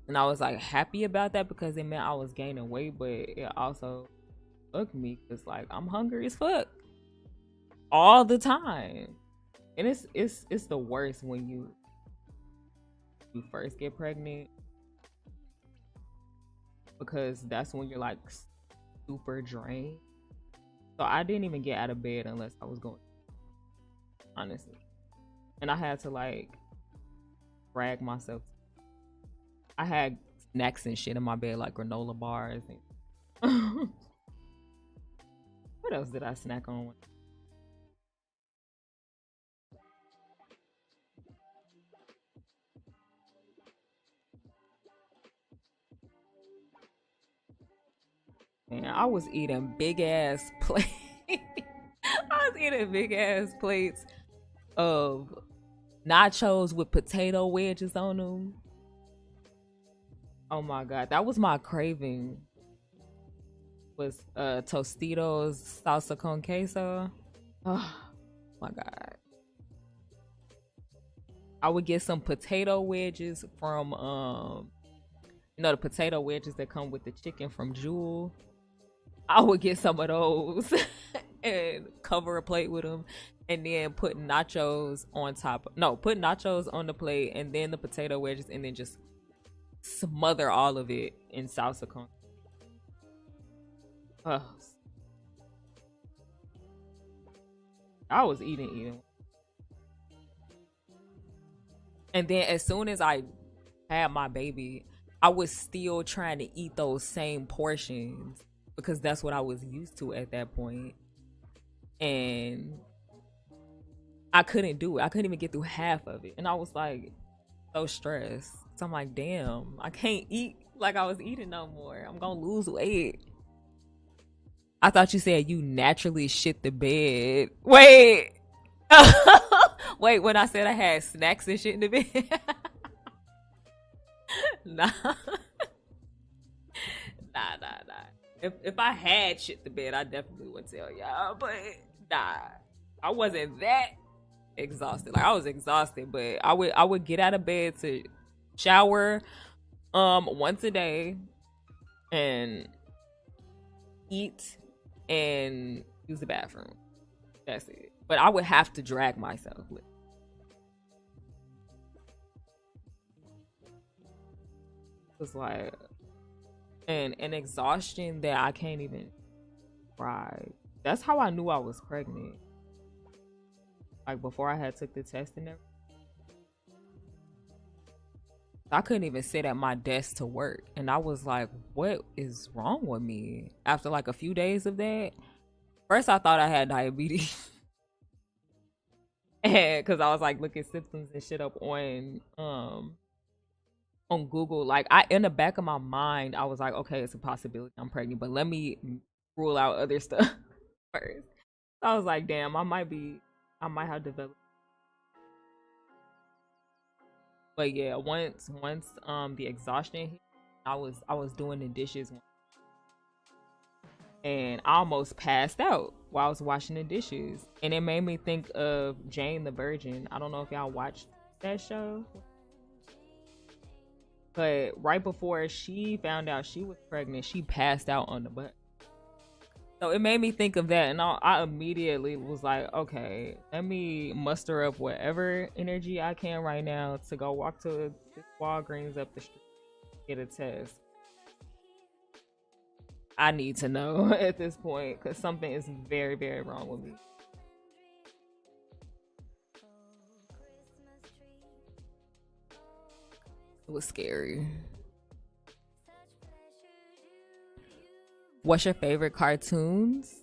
[SPEAKER 1] And I was like happy about that because it meant I was gaining weight, but it also fucked me because like I'm hungry as fuck. all the time. And it's the worst when you first get pregnant, because that's when you're like super drained. So I didn't even get out of bed unless I was going, honestly. And I had to like drag myself. I had snacks and shit in my bed, like granola bars and what else did I snack on? Man, I was eating big ass plates. I was eating big ass plates of nachos with potato wedges on them. Oh my god, that was my craving. Was Tostitos salsa con queso. Oh my god. I would get some potato wedges from the potato wedges that come with the chicken from Jewel. I would get some of those and cover a plate with them, and then put nachos on top. No, put nachos on the plate, and then the potato wedges, and then just smother all of it in salsa con. Ugh. I was eating. And then as soon as I had my baby, I was still trying to eat those same portions because that's what I was used to at that point. And I couldn't do it. I couldn't even get through half of it. And I was like so stressed. So I'm like, damn, I can't eat like I was eating no more. I'm gonna lose weight. I thought you said you naturally shit the bed. Wait. Wait, when I said I had snacks and shit in the bed. Nah. Nah. If I had shit the bed, I definitely would tell y'all. But nah. I wasn't that exhausted. Like I was exhausted, but I would get out of bed to shower once a day and eat and use the bathroom. That's it. But I would have to drag myself. It's like an exhaustion that I can't even describe. That's how I knew I was pregnant. Like before I had took the test and everything. I couldn't even sit at my desk to work. And I was like, what is wrong with me? After like a few days of that, first I thought I had diabetes. And because I was like looking symptoms and shit up on Google. Like I in the back of my mind, I was like, okay, it's a possibility I'm pregnant, but let me rule out other stuff first. So I was like, damn, I might have developed. But yeah, once the exhaustion hit, I was doing the dishes and I almost passed out while I was washing the dishes. And it made me think of Jane the Virgin. I don't know if y'all watched that show. But right before she found out she was pregnant, she passed out on the butt. So it made me think of that, and I immediately was like, okay, let me muster up whatever energy I can right now to go walk to this Walgreens up the street, get a test. I need to know at this point because something is very, very wrong with me. It was scary. What's your favorite cartoons?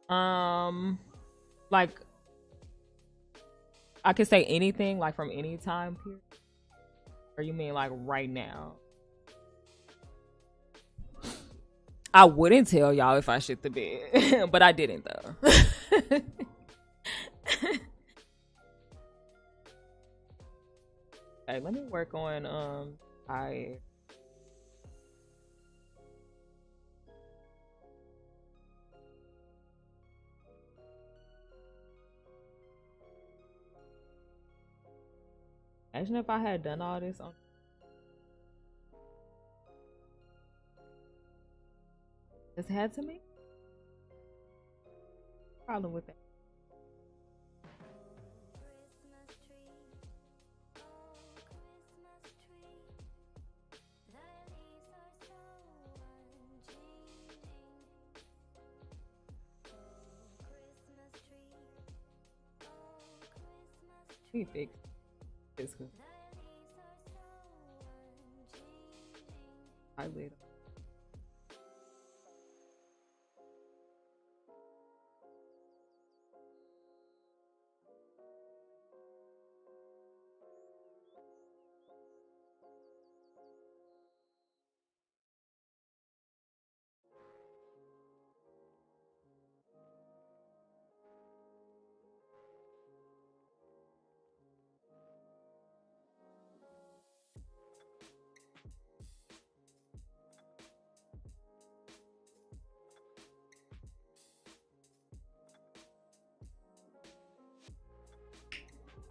[SPEAKER 1] Like I could say anything, like from any time period. Or you mean like right now? I wouldn't tell y'all if I shit the bed, but I didn't though. Okay, let me work on I imagine if I had done all this on this had to me. Problem with that. We fix this eyelid.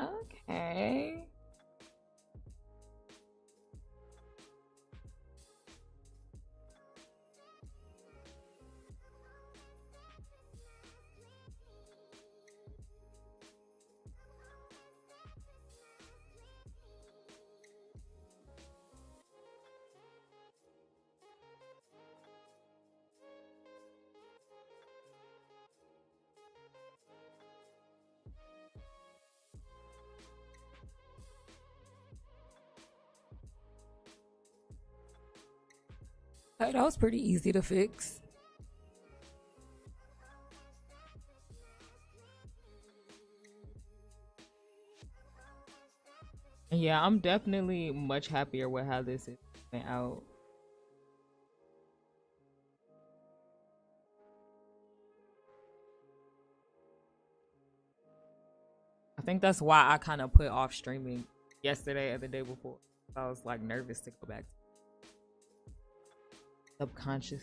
[SPEAKER 1] Okay. Hey, that was pretty easy to fix. Yeah, I'm definitely much happier with how this is went out. I think that's why I kind of put off streaming yesterday or the day before. I was like nervous to go back. Subconscious.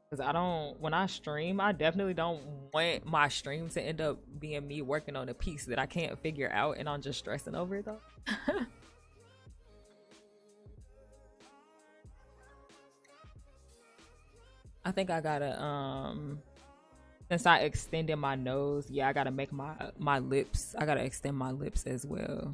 [SPEAKER 1] Because I don't, when I stream, I definitely don't want my stream to end up being me working on a piece that I can't figure out and I'm just stressing over it though. I think I gotta, since I extended my nose, yeah, I gotta make my lips, I gotta extend my lips as well.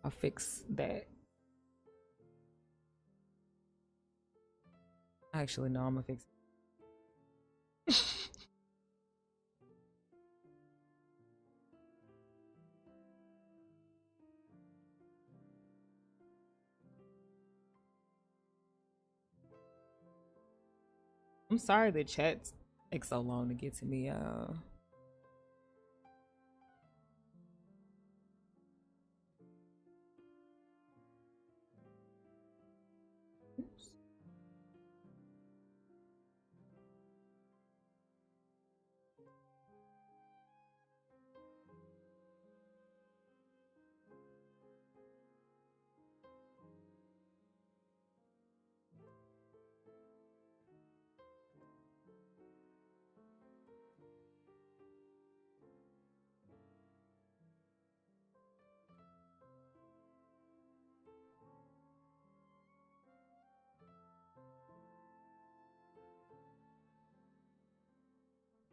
[SPEAKER 1] I'll fix that. Actually, no, I'm gonna fix it. I'm sorry the chat takes so long to get to me. Oops.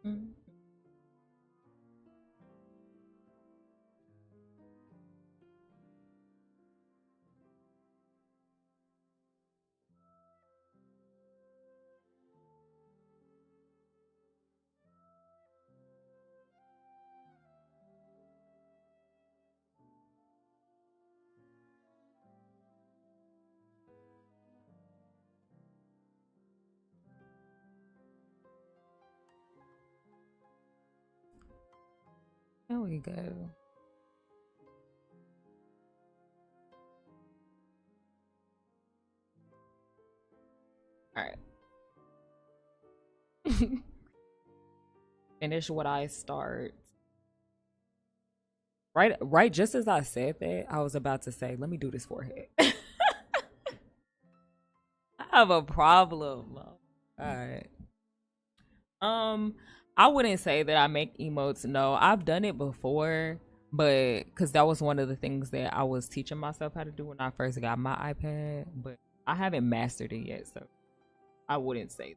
[SPEAKER 1] Mm. There we go. All right. Finish what I start. Right. Just as I said that, I was about to say, "Let me do this forehead." I have a problem. All right. Um, I wouldn't say that I make emotes. No, I've done it before, but because that was one of the things that I was teaching myself how to do when I first got my iPad, but I haven't mastered it yet, so I wouldn't say.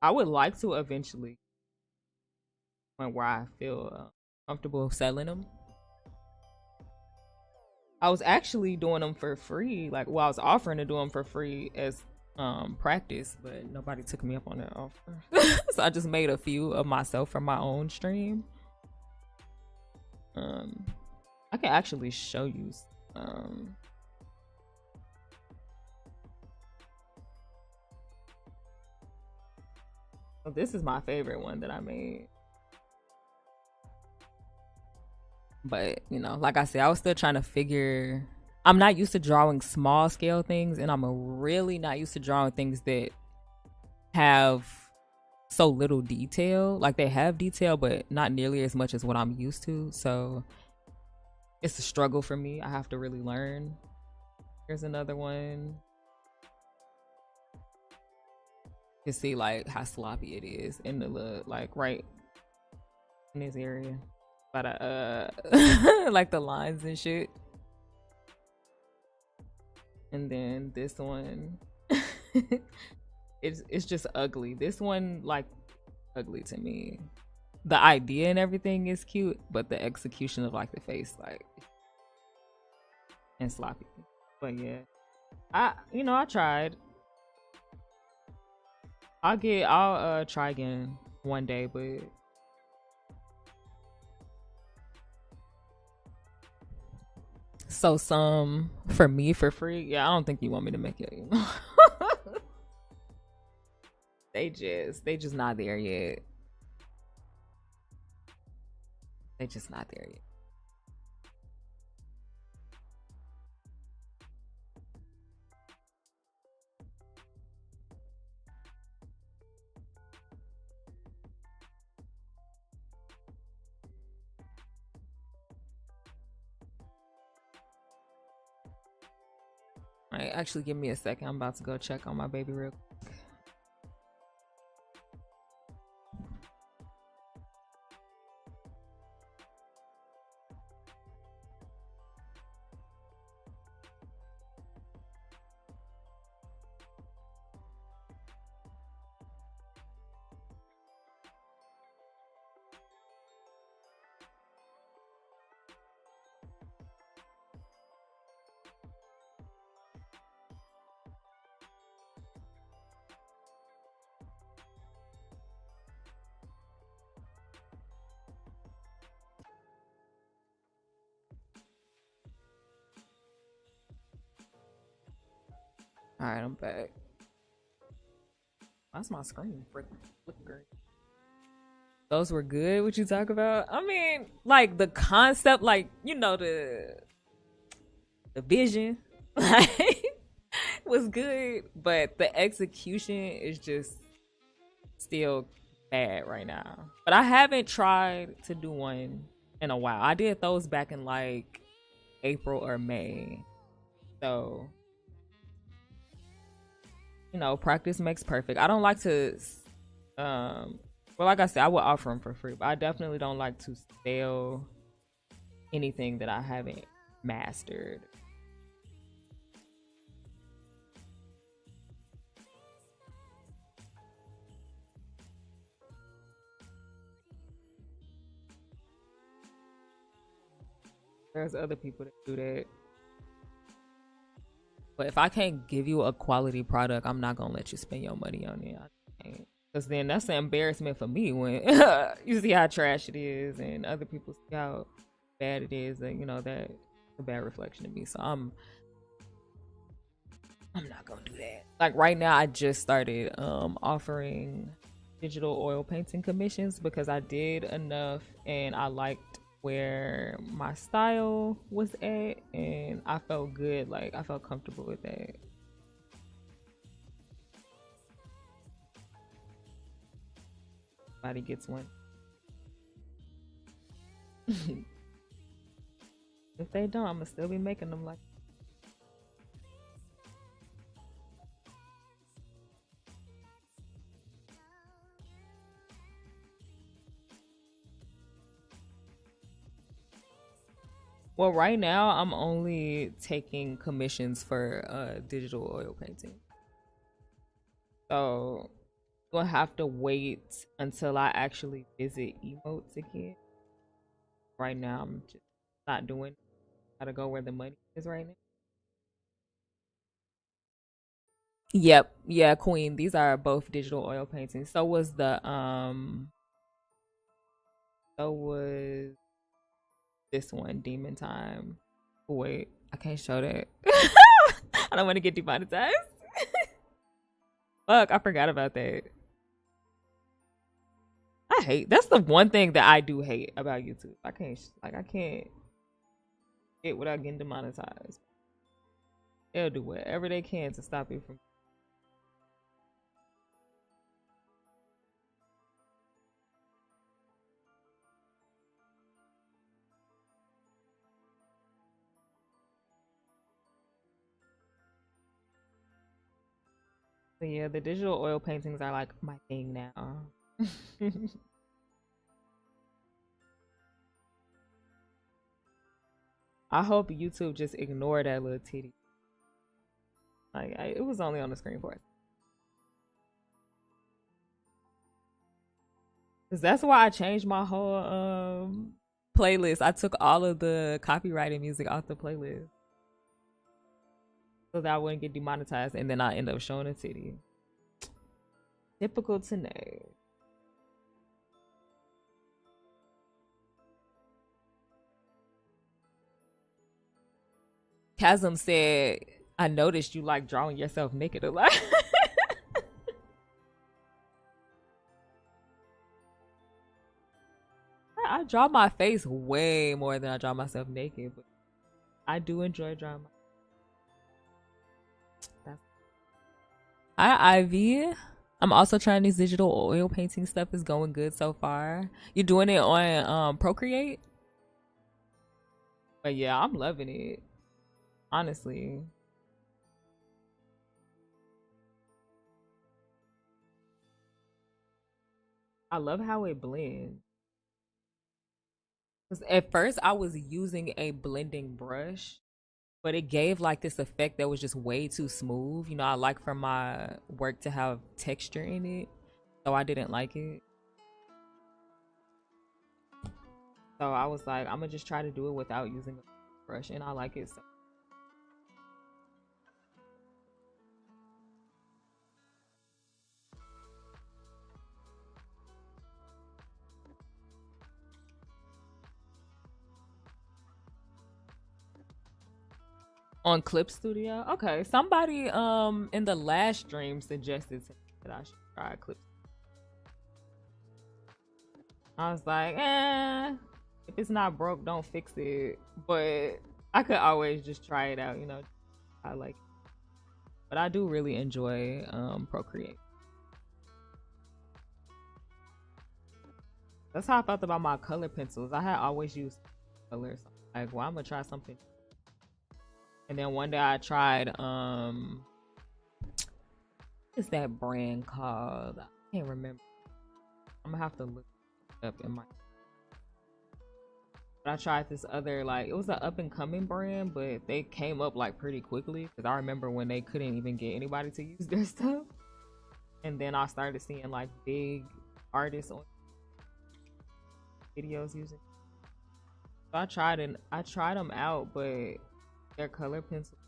[SPEAKER 1] I would like to eventually, point where I feel comfortable selling them. I was actually doing them for free, like, well, I was offering to do them for free as practice, but nobody took me up on that offer. So I just made a few of myself for my own stream. I can actually show you. So this is my favorite one that I made. But you know, like I said, I was still trying to figure. I'm not used to drawing small scale things, and I'm really not used to drawing things that have so little detail. Like they have detail, but not nearly as much as what I'm used to. So it's a struggle for me. I have to really learn. Here's another one. You can see like how sloppy it is in the like right in this area. But like the lines and shit. And then this one it's just ugly. This one like ugly to me. The idea and everything is cute, but the execution of like the face like and sloppy. But yeah. I tried. I'll try again one day, but so some for me for free. Yeah, I don't think you want me to make it. They just not there yet. They just not there yet. All right, actually give me a second. I'm about to go check on my baby real quick. All right, I'm back. That's my screen flickering. Those were good. What you talk about? I mean, like the concept, like the vision, like was good, but the execution is just still bad right now. But I haven't tried to do one in a while. I did those back in like April or May, so practice makes perfect. I don't like to well, like I said, I would offer them for free, but I definitely don't like to sell anything that I haven't mastered. There's other people that do that. But if I can't give you a quality product, I'm not gonna let you spend your money on it. I can't. Because then that's an embarrassment for me when you see how trash it is and other people see how bad it is, and that's a bad reflection of me. So I'm not gonna do that. Like right now I just started offering digital oil painting commissions because I did enough and I liked where my style was at and I felt good. Like I felt comfortable with that. Everybody gets one. If they don't, I'm gonna still be making them like. Well, right now I'm only taking commissions for digital oil painting. So you'll have to wait until I actually visit emotes again. Right now I'm just not doing. Gotta go where the money is right now. Yep, yeah, Queen. These are both digital oil paintings. So was this one, Demon Time. Wait, I can't show that. I don't want to get demonetized. Fuck, I forgot about that. I hate that's the one thing that I do hate about YouTube. I can't get without getting demonetized. They'll do whatever they can to stop you from. But yeah, the digital oil paintings are like my thing now. I hope YouTube just ignore that little titty. It was only on the screen for us. Cause that's why I changed my whole playlist. I took all of the copyrighted music off the playlist so that I wouldn't get demonetized, and then I end up showing a titty. Typical Tanae. Chasm said, "I noticed you like drawing yourself naked a lot." I draw my face way more than I draw myself naked, but I do enjoy drawing. Hi, Ivy. I'm also trying these digital oil painting stuff. Is going good so far. You're doing it on Procreate, but yeah, I'm loving it. Honestly, I love how it blends. 'Cause at first, I was using a blending brush, but it gave like this effect that was just way too smooth. You know, I like for my work to have texture in it, so I didn't like it. So I was like, I'm gonna just try to do it without using a brush, and I like it. So on Clip Studio, okay. Somebody in the last stream suggested to me that I should try Clip. I was like, if it's not broke, don't fix it. But I could always just try it out, you know. I like it. But I do really enjoy Procreate. That's how I felt about my color pencils. I had always used colors. Like, well, I'm gonna try something. And then one day I tried what's that brand called? I can't remember. I'm gonna have to look it up in my. But I tried this other, like, it was an up and coming brand, but they came up like pretty quickly because I remember when they couldn't even get anybody to use their stuff. And then I started seeing like big artists on videos using. So I tried them out, but their color pencils,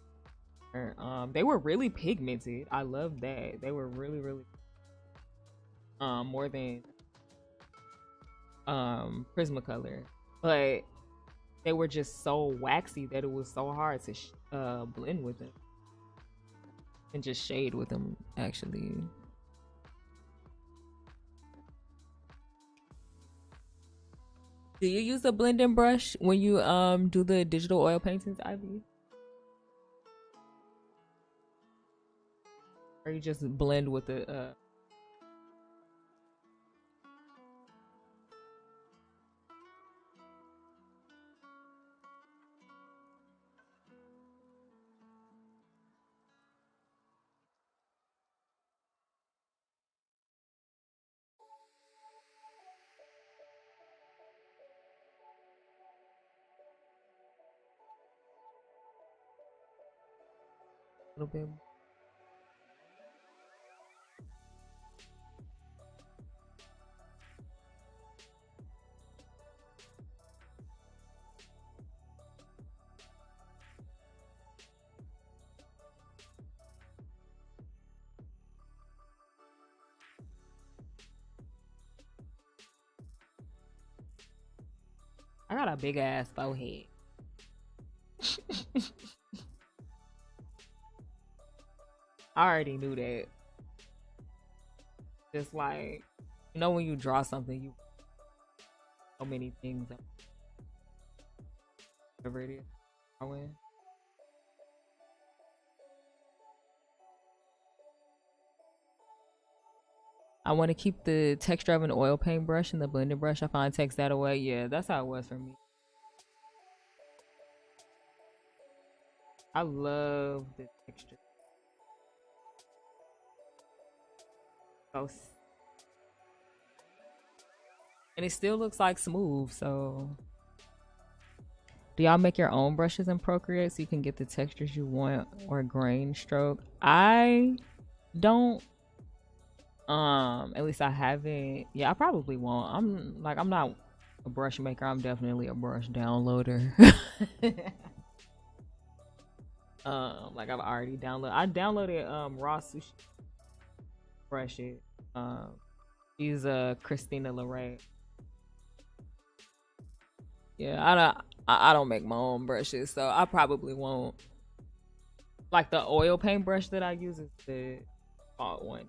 [SPEAKER 1] they were really pigmented. I love that. They were really more than Prismacolor, but they were just so waxy that it was so hard to blend with them and just shade with them actually. Do you use a blending brush when you do the digital oil paintings, Ivy? Or you just blend with the little bit. I got a big ass forehead. I already knew that. Just like, you know, when you draw something, you so many things that whatever it is. I want to keep the texture of an oil paint brush and the blending brush. I find takes that away. Yeah, that's how it was for me. I love the texture. So, and it still looks like smooth. So, do y'all make your own brushes in Procreate so you can get the textures you want or grain stroke? I don't. At least I haven't. Yeah, I probably won't. I'm not a brush maker. I'm definitely a brush downloader. Like I've already downloaded. I downloaded raw sushi brushes. She's Christina Lorraine. Yeah, I don't make my own brushes, so I probably won't. Like the oil paint brush that I use is the default one.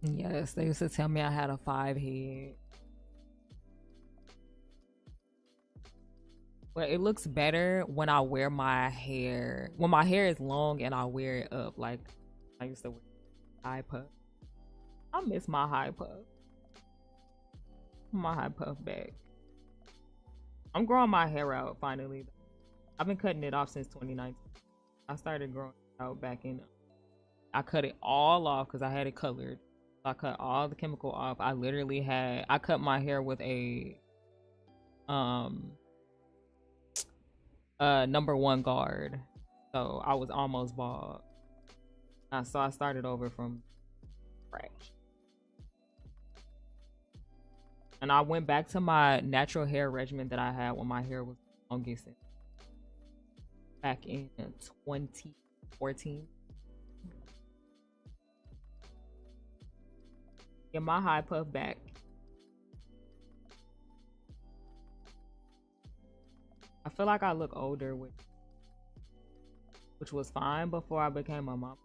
[SPEAKER 1] Yes, they used to tell me I had a 5 head. But it looks better when I wear my hair. When my hair is long and I wear it up. Like I used to wear high puff. I miss my high puff. My high puff back. I'm growing my hair out finally. I've been cutting it off since 2019. I started growing it out back in. I cut it all off because I had it colored. I cut all the chemical off. I cut my hair with a number one guard. So I was almost bald. So I started over from scratch. And I went back to my natural hair regimen that I had when my hair was longest back in 2014. Get my high puff back. I feel like I look older, which was fine before I became a mom.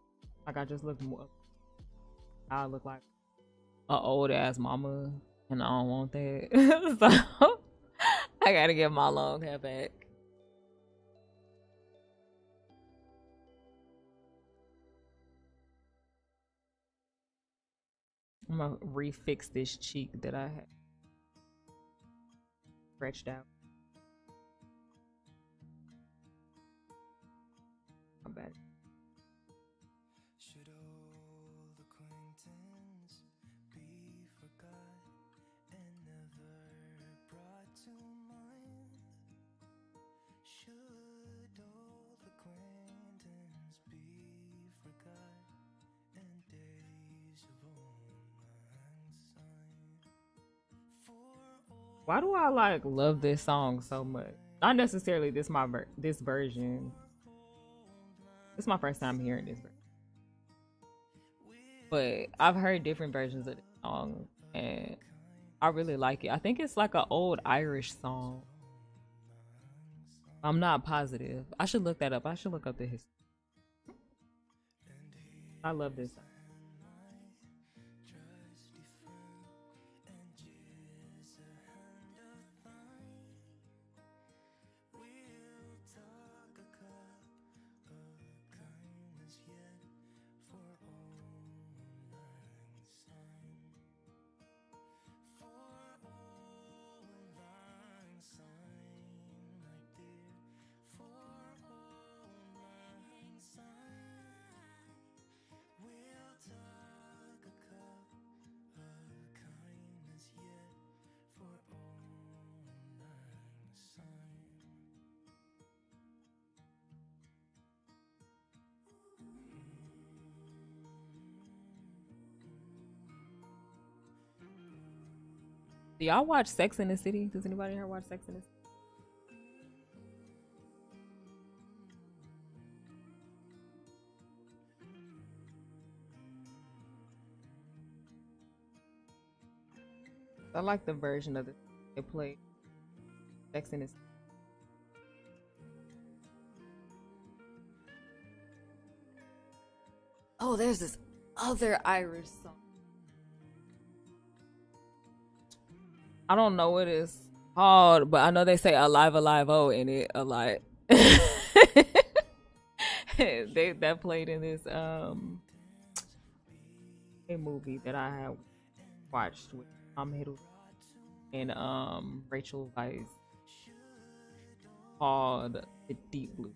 [SPEAKER 1] Like I just look more. I look like an old ass mama, and I don't want that. So I gotta get my long hair back. I'm gonna refix this cheek that I had stretched out. My bad. Should old acquaintance be forgot and never brought to mind? Should old acquaintance be forgot and days of old why do I like love this song so much? Not necessarily this version. This is my first time hearing this version. But I've heard different versions of the song and I really like it. I think it's like an old Irish song. I'm not positive. I should look that up. I should look up the history. I love this song. Do y'all watch Sex in the City? Does anybody here watch Sex in the City? I like the version of they play Sex in the City. Oh, there's this other Irish song. I don't know what it's called, but I know they say "Alive, Alive, Oh" in it a lot. They that played in this a movie that I have watched with Tom Hiddleston and Rachel Weisz called The Deep Blue.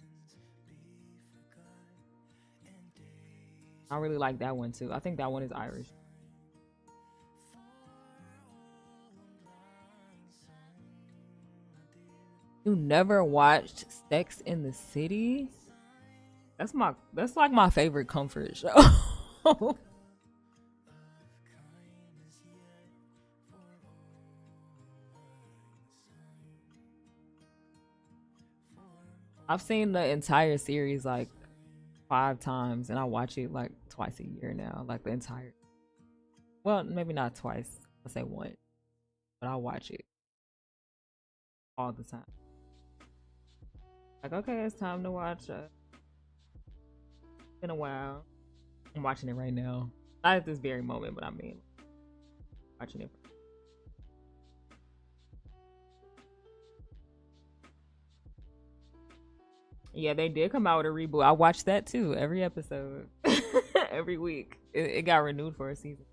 [SPEAKER 1] I really like that one too. I think that one is Irish. You never watched Sex in the City? That's like my favorite comfort show. I've seen the entire series like 5 times and I watch it like twice a year now. Like the entire, well, maybe not twice. I'll say once, but I watch it all the time. Like, okay, it's time to watch. Been a while. I'm watching it right now. Not at this very moment, but I mean, watching it. Yeah, they did come out with a reboot. I watched that too. Every episode, every week. It got renewed for a season.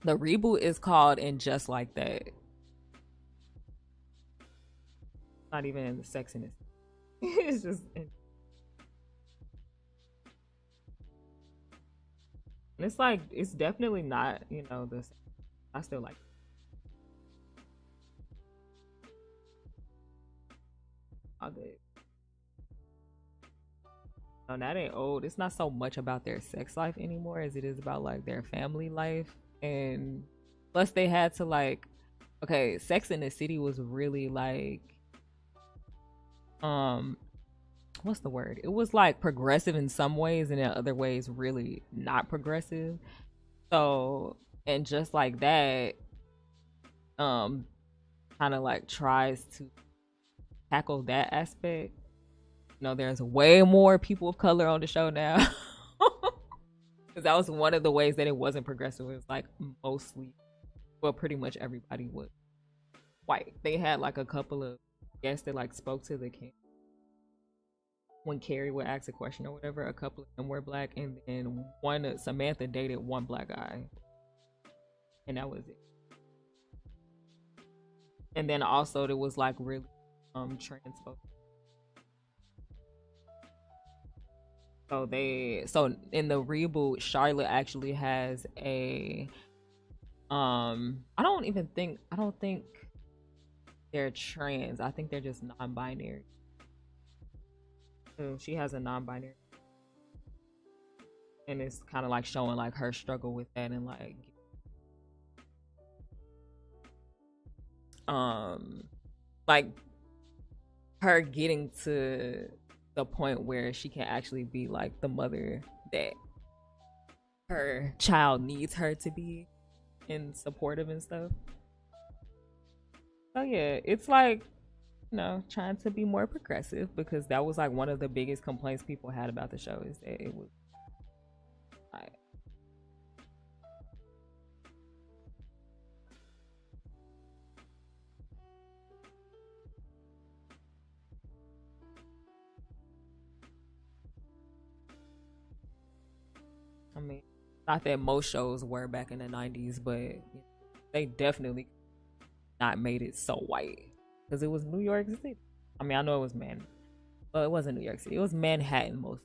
[SPEAKER 1] The reboot is called "And Just Like That." Not even in the sexiness. It's just. It's like it's definitely not, this. I still like all good. No, that ain't old. It's not so much about their sex life anymore as it is about like their family life. And plus they had to like, okay, Sex in the City was really like um what's the word? It was like progressive in some ways and in other ways really not progressive. So, and just like that, um kind of like tries to tackle that aspect. There's way more people of color on the show now. Because that was one of the ways that it wasn't progressive. It was like mostly, well, pretty much everybody was white. They had like a couple of guests that like spoke to the king when Carrie would ask a question or whatever. A couple of them were black, and then one Samantha dated one black guy, and that was it. And then also there was like really trans folks. So in the reboot, Charlotte actually has a I don't think they're trans. I think they're just non-binary. So she has a non-binary, and it's kind of like showing like her struggle with that and um like her getting to the point where she can actually be like the mother that her child needs her to be and supportive and stuff. So yeah, it's like, trying to be more progressive because that was like one of the biggest complaints people had about the show is that it was like, I mean, not that most shows were back in the 90s, but they definitely not made it so white because it was New York City. I mean, I know it was but it wasn't New York City. It was Manhattan most.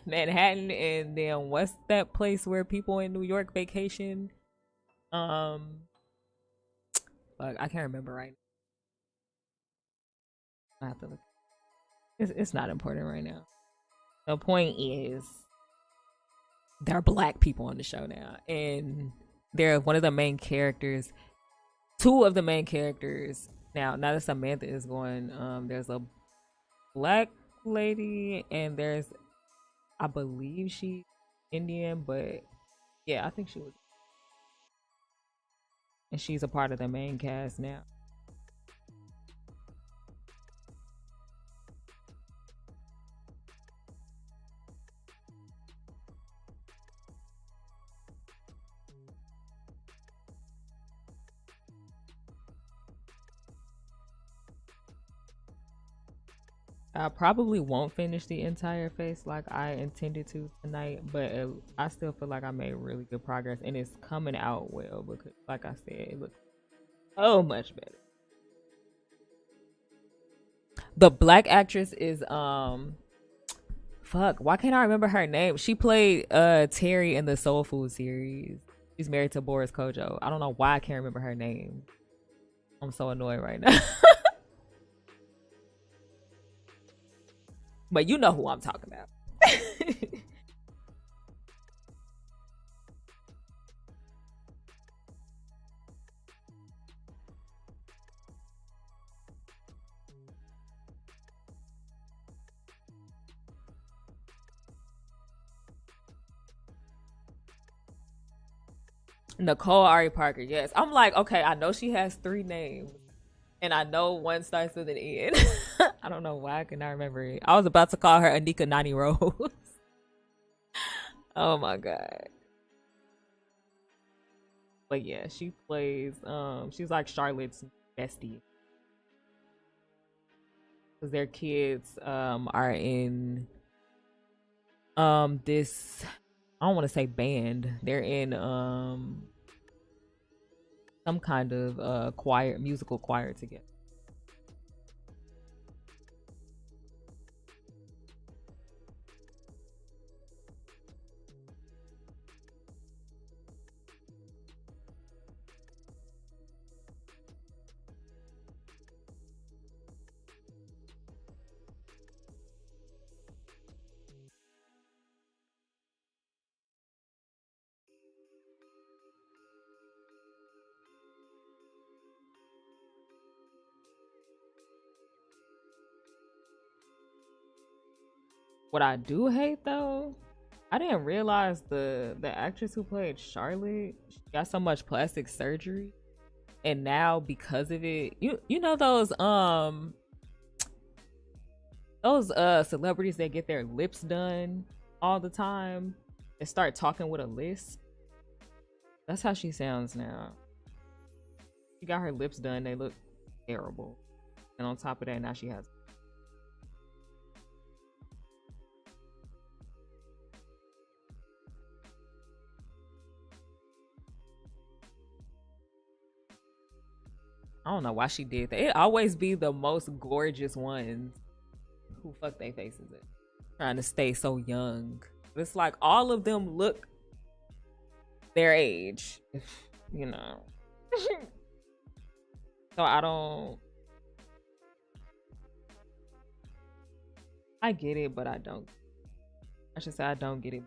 [SPEAKER 1] Manhattan, and then what's that place where people in New York vacation? Um, but I can't remember right now. I have to look. It's not important right now. The point is, there are black people on the show now, and they're one of the main characters, two of the main characters. Now that Samantha is going, there's a black lady, and there's, I believe she's Indian, but yeah, I think she was, and she's a part of the main cast now. I probably won't finish the entire face like I intended to tonight, but I still feel like I made really good progress, and it's coming out well because, like I said, it looks so much better. The black actress is fuck, why can't I remember her name? She played Terry in the Soul Food series. She's married to Boris Kojo. I don't know why I can't remember her name. I'm so annoyed right now. But you know who I'm talking about. Nicole Ari Parker, yes. I'm like, okay, I know she has 3 names, and I know one starts with an N. I don't know why I cannot remember it. I was about to call her Anika Nani Rose. Oh my god. But yeah, she plays she's like Charlotte's bestie. Because their kids are in this, I don't want to say band. They're in some kind of choir, musical choir together. What I do hate though, I didn't realize the actress who played Charlotte, she got so much plastic surgery, and now because of it, you know those celebrities that get their lips done all the time and start talking with a lisp. That's how she sounds now. She got her lips done, they look terrible, and on top of that, now she has, I don't know why she did that. It always be the most gorgeous ones who fuck their faces in, trying to stay so young. It's like all of them look their age, you know. So I get it, but I don't. I should say I don't get it.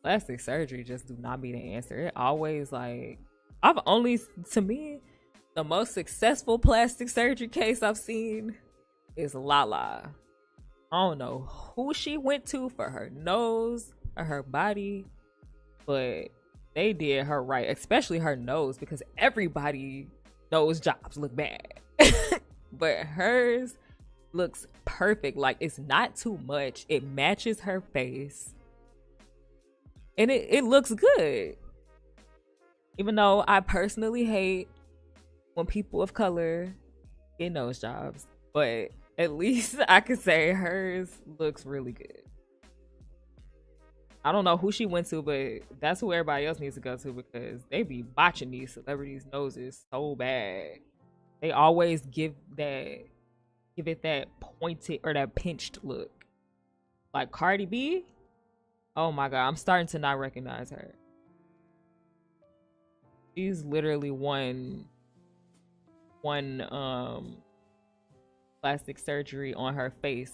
[SPEAKER 1] Plastic surgery just do not be the answer. It always like, I've only, to me, the most successful plastic surgery case I've seen is Lala. I don't know who she went to for her nose or her body, but they did her right, especially her nose, because everybody nose jobs look bad. But hers looks perfect. Like, it's not too much. It matches her face. And it looks good. Even though I personally hate when people of color get nose jobs. But at least I could say hers looks really good. I don't know who she went to, but that's who everybody else needs to go to, because they be botching these celebrities' noses so bad. They always give it that pointed or that pinched look. Like Cardi B, oh my god, I'm starting to not recognize her. She's literally won one plastic surgery on her face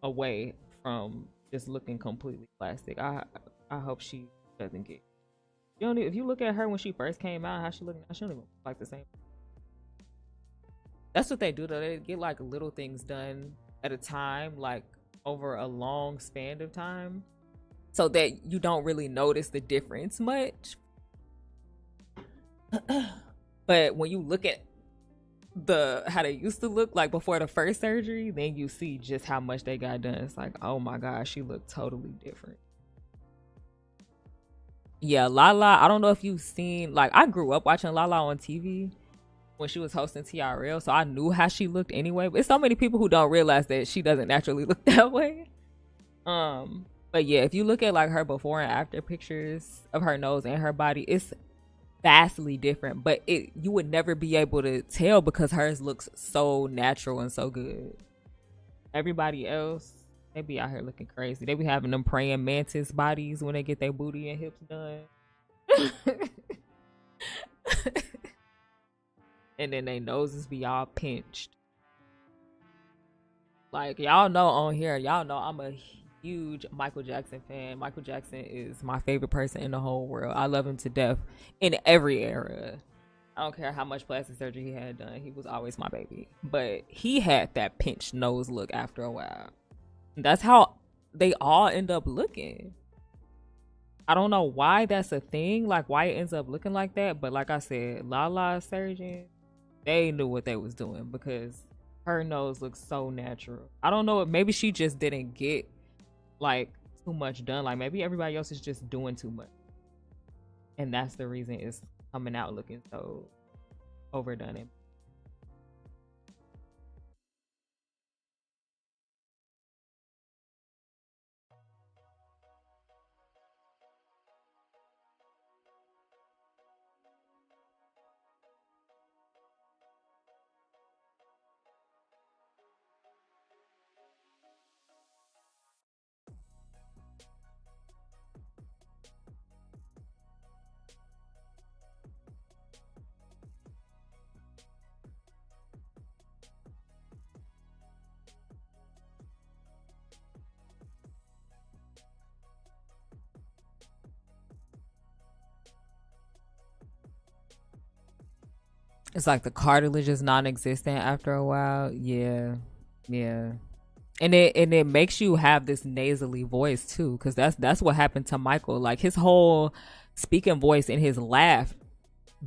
[SPEAKER 1] away from just looking completely plastic. I hope she doesn't get. You don't. If you look at her when she first came out, how she looked now, she don't even look like the same. That's what they do though. They get like little things done at a time, like over a long span of time, so that you don't really notice the difference much. But when you look at how they used to look like before the first surgery, then you see just how much they got done. It's like, oh my gosh, she looked totally different. Yeah, Lala, I don't know if you've seen, like, I grew up watching Lala on TV when she was hosting TRL, so I knew how she looked anyway. But it's so many people who don't realize that she doesn't naturally look that way. But yeah, if you look at like her before and after pictures of her nose and her body, it's vastly different. But you would never be able to tell because hers looks so natural and so good. Everybody else, they be out here looking crazy. They be having them praying mantis bodies when they get their booty and hips done. And then their noses be all pinched. Like, y'all know on here, y'all know I'm a huge Michael Jackson fan. Michael Jackson is my favorite person in the whole world. I love him to death in every era. I don't care how much plastic surgery he had done. He was always my baby. But he had that pinched nose look after a while. That's how they all end up looking. I don't know why that's a thing, like why it ends up looking like that. But like I said, Lala's surgeon, they knew what they was doing because her nose looks so natural. I don't know, maybe she just didn't get like too much done. Like maybe everybody else is just doing too much. And that's the reason it's coming out looking so overdone. It's like the cartilage is non-existent after a while. Yeah, yeah, and it makes you have this nasally voice too, because that's what happened to Michael. Like his whole speaking voice and his laugh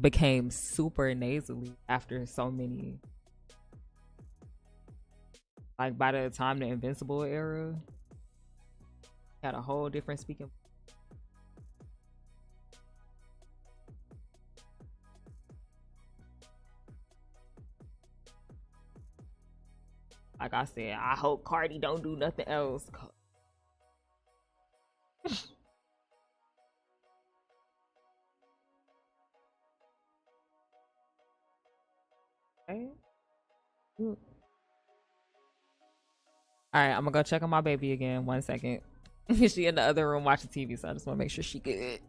[SPEAKER 1] became super nasally after so many. Like by the time the Invincible era, had a whole different speaking. Like I said, I hope Cardi don't do nothing else. Okay. All right, I'm gonna go check on my baby again. 1 second. She in the other room watching TV, so I just want to make sure she good.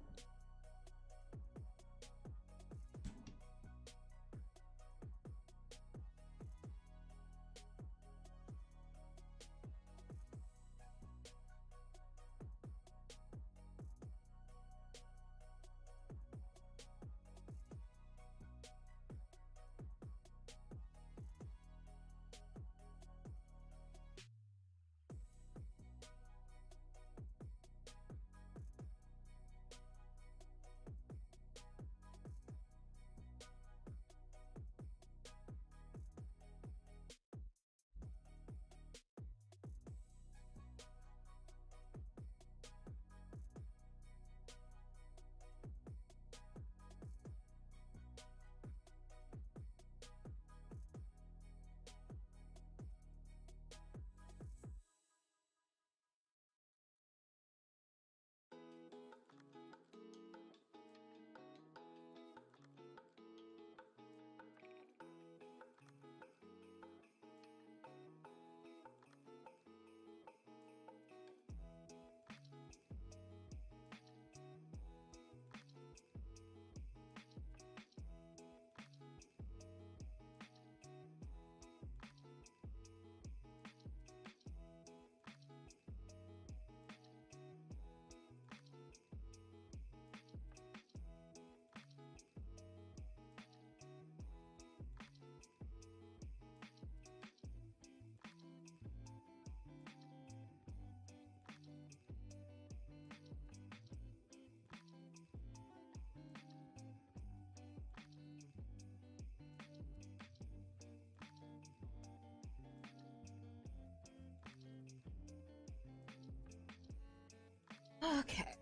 [SPEAKER 1] Okay.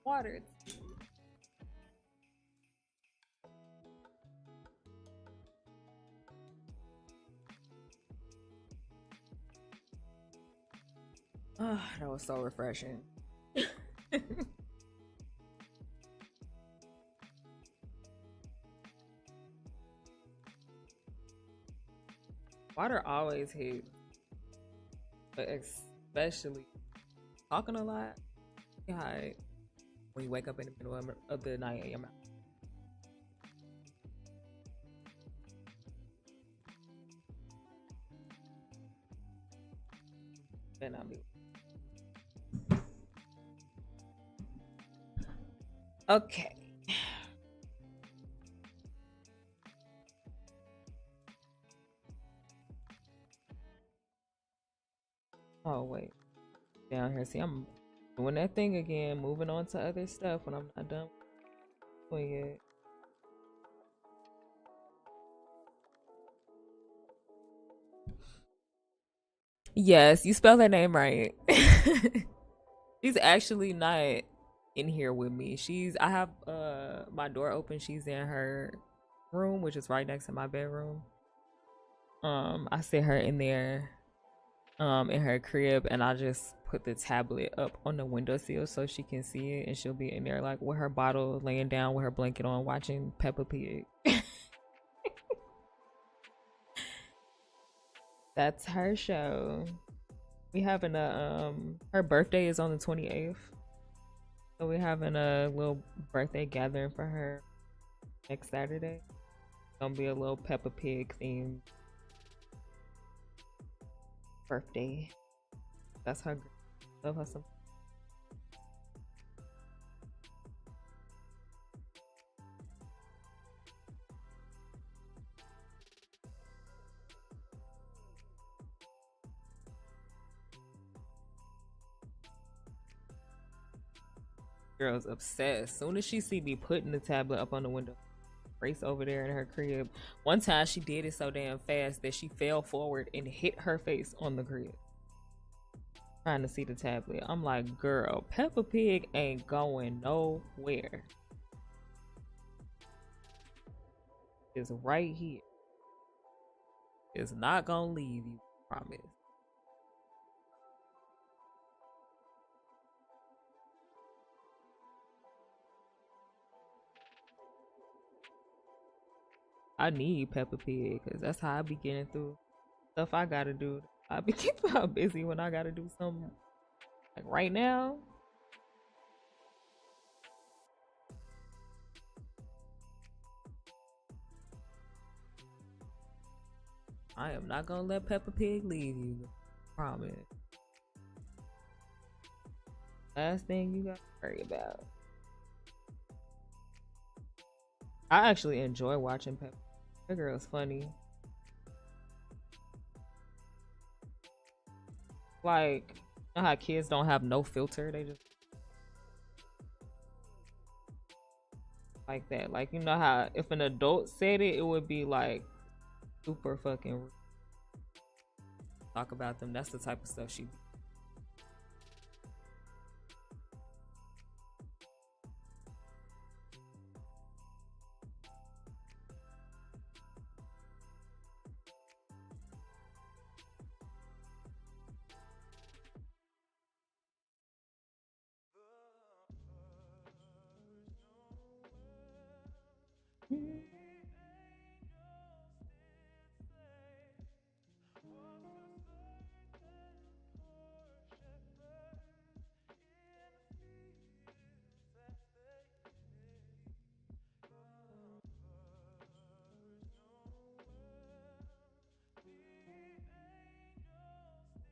[SPEAKER 1] Water. Oh, that was so refreshing. Water always hits, but especially talking a lot. Yeah, when you wake up in the middle of the night and your mouth. Then I'll be okay. Oh wait, down here. See, I'm doing that thing again, moving on to other stuff when I'm not done doing it. Yes, you spell her name right. She's actually not in here with me. I have my door open. She's in her room, which is right next to my bedroom. I sit her in there in her crib, and I just put the tablet up on the windowsill so she can see it, and she'll be in there like with her bottle, laying down with her blanket on, watching Peppa Pig. That's her show. We having a her birthday is on the 28th. So we're having a little birthday gathering for her next Saturday. It's gonna be a little Peppa Pig themed birthday. That's her. Love her some. Girl's obsessed. Soon as she see me putting the tablet up on the window, race over there in her crib. One time she did it so damn fast that she fell forward and hit her face on the crib, trying to see the tablet. I'm like, girl, Peppa Pig ain't going nowhere. It's right here. It's not gonna leave you, promise. I need Peppa Pig because that's how I be getting through stuff I gotta do. I be keeping busy when I gotta do something. Like right now, I am not gonna let Peppa Pig leave you. Promise. Last thing you gotta worry about. I actually enjoy watching Peppa. That girl's funny. Like, you know how kids don't have no filter? They just like that. Like, you know how if an adult said it, it would be like super fucking rude. Talk about them. That's the type of stuff she.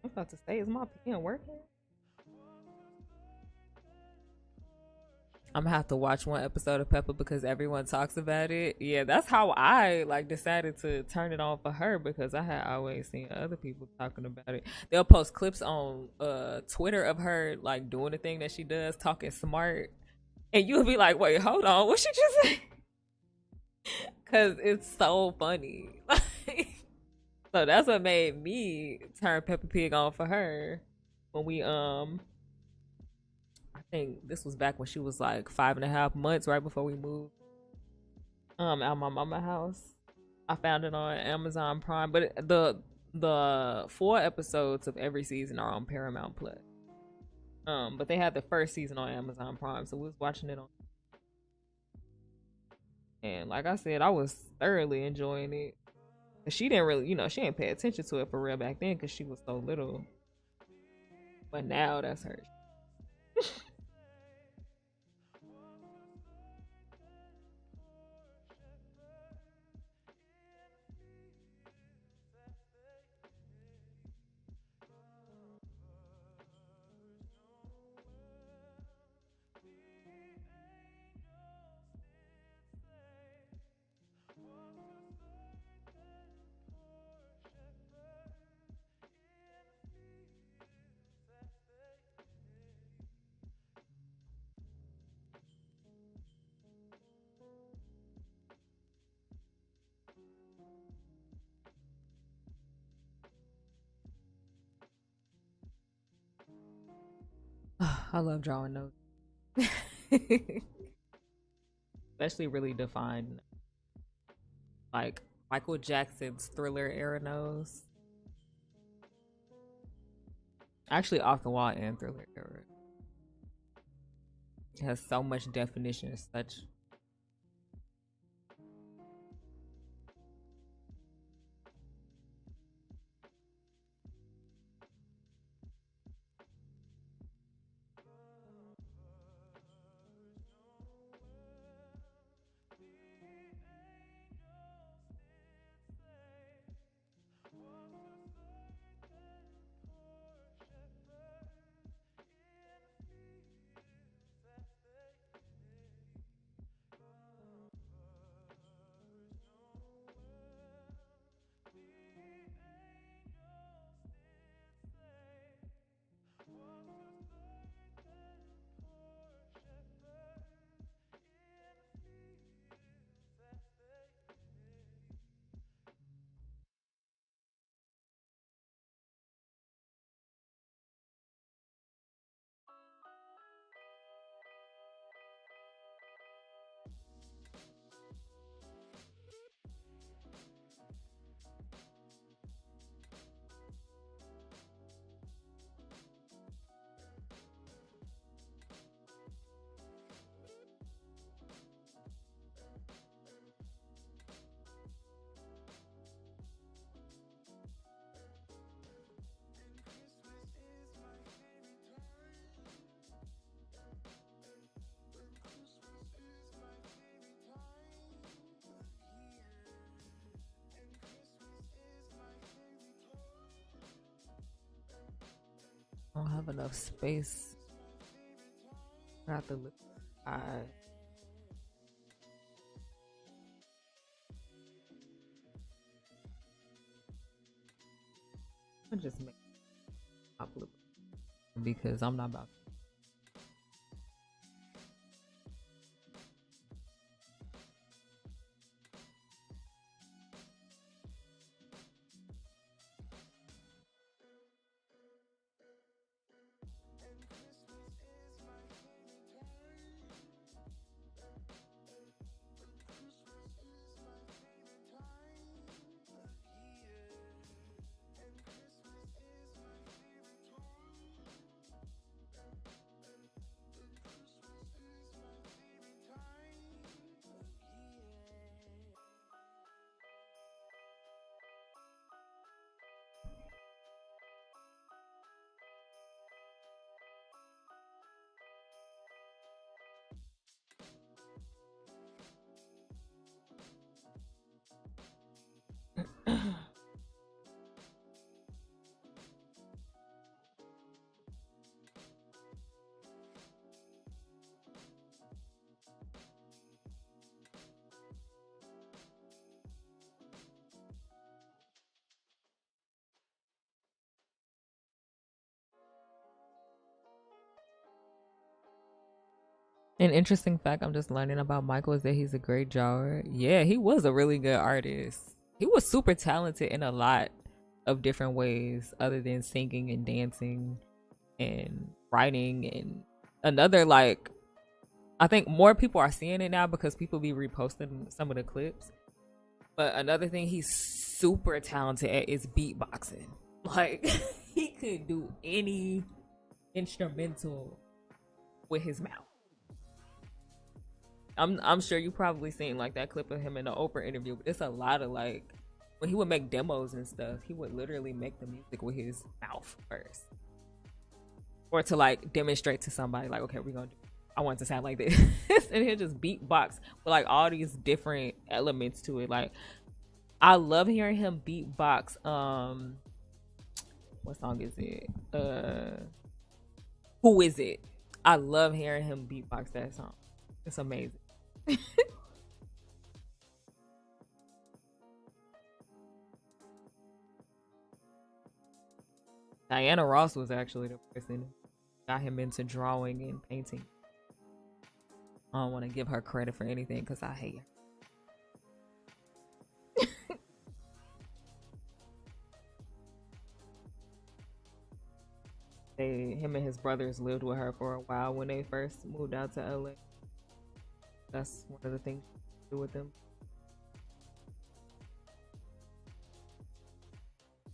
[SPEAKER 1] I'm about to say, is my pen working? I'm gonna have to watch one episode of Peppa because everyone talks about it. Yeah, that's how I like decided to turn it on for her because I had always seen other people talking about it. They'll post clips on Twitter of her like doing the thing that she does, talking smart, and you'll be like, "Wait, hold on, what she just say?" Because it's so funny. So that's what made me turn Peppa Pig on for her when we think this was back when she was like 5.5 months, right before we moved out my mama house. I found it on Amazon Prime, but the 4 episodes of every season are on Paramount Plus. But they had the first season on Amazon Prime, so we was watching it on. And like I said, I was thoroughly enjoying it. She didn't really, she didn't pay attention to it for real back then because she was so little. But now that's her. I love drawing notes. Especially really defined, like Michael Jackson's Thriller era nose. Actually, Off the Wall and Thriller era. It has so much definition, such. I don't have enough space. I have to look. I just make a blue because I'm not about. An interesting fact I'm just learning about Michael is that he's a great drawer. Yeah, he was a really good artist. He was super talented in a lot of different ways other than singing and dancing and writing and another, like, I think more people are seeing it now because people be reposting some of the clips. But another thing he's super talented at is beatboxing. Like, he could do any instrumental with his mouth. I'm sure you probably seen like that clip of him in the Oprah interview, but it's a lot of like when he would make demos and stuff, he would literally make the music with his mouth first. Or to like demonstrate to somebody like, okay, we're gonna do, I want it to sound like this. And he'll just beatbox with like all these different elements to it. Like, I love hearing him beatbox. What song is it? Who Is It? I love hearing him beatbox that song. It's amazing. Diana Ross was actually the person who got him into drawing and painting. I don't want to give her credit for anything because I hate her. Him and his brothers lived with her for a while when they first moved out to LA. That's one of the things you do with them.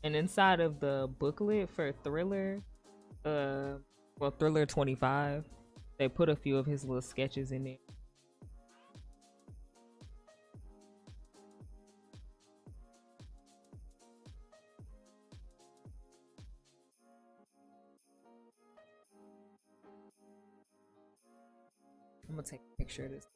[SPEAKER 1] And inside of the booklet for Thriller, Thriller 25, they put a few of his little sketches in there. I'm gonna take a picture of this.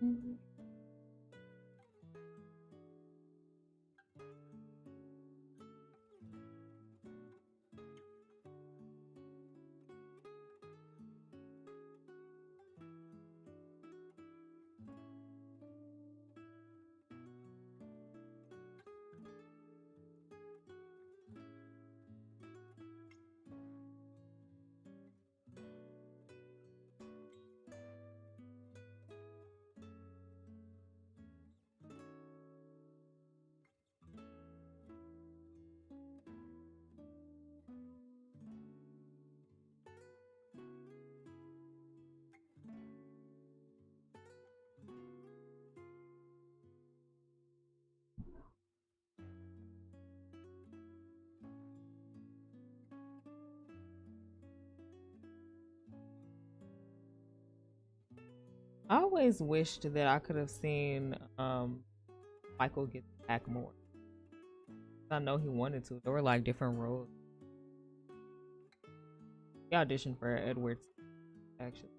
[SPEAKER 1] Mm-hmm. I always wished that I could have seen Michael get back more. I know he wanted to. There were like different roles. He auditioned for Edward's actually.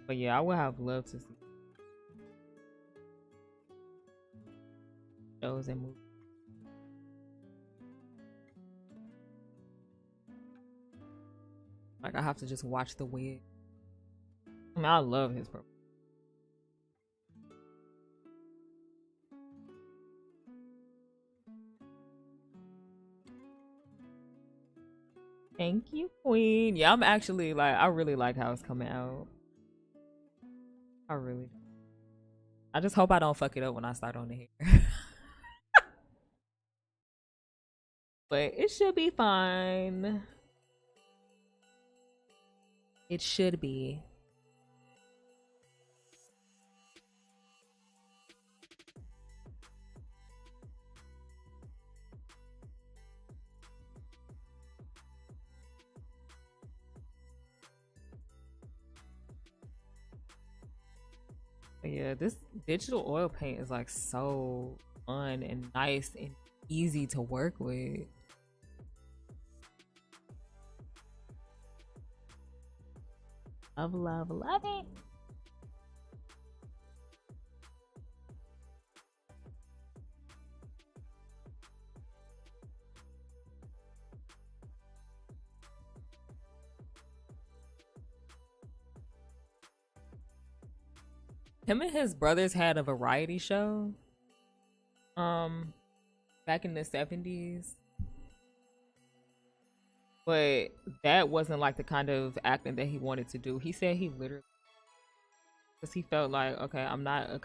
[SPEAKER 1] But yeah, I would have loved to see shows and movies. Like, I have to just watch The Wig. I mean, I love his program. Thank you, Queen. Yeah, I'm actually like, I really like how it's coming out. I really do. I just hope I don't fuck it up when I start on the hair. But it should be fine. It should be. But yeah, this digital oil paint is like so fun and nice and easy to work with. Love, love, love it. Him and his brothers had a variety show um back in the 70s, but that wasn't like the kind of acting that he wanted to do. He said he literally, because he felt like, okay, I'm not a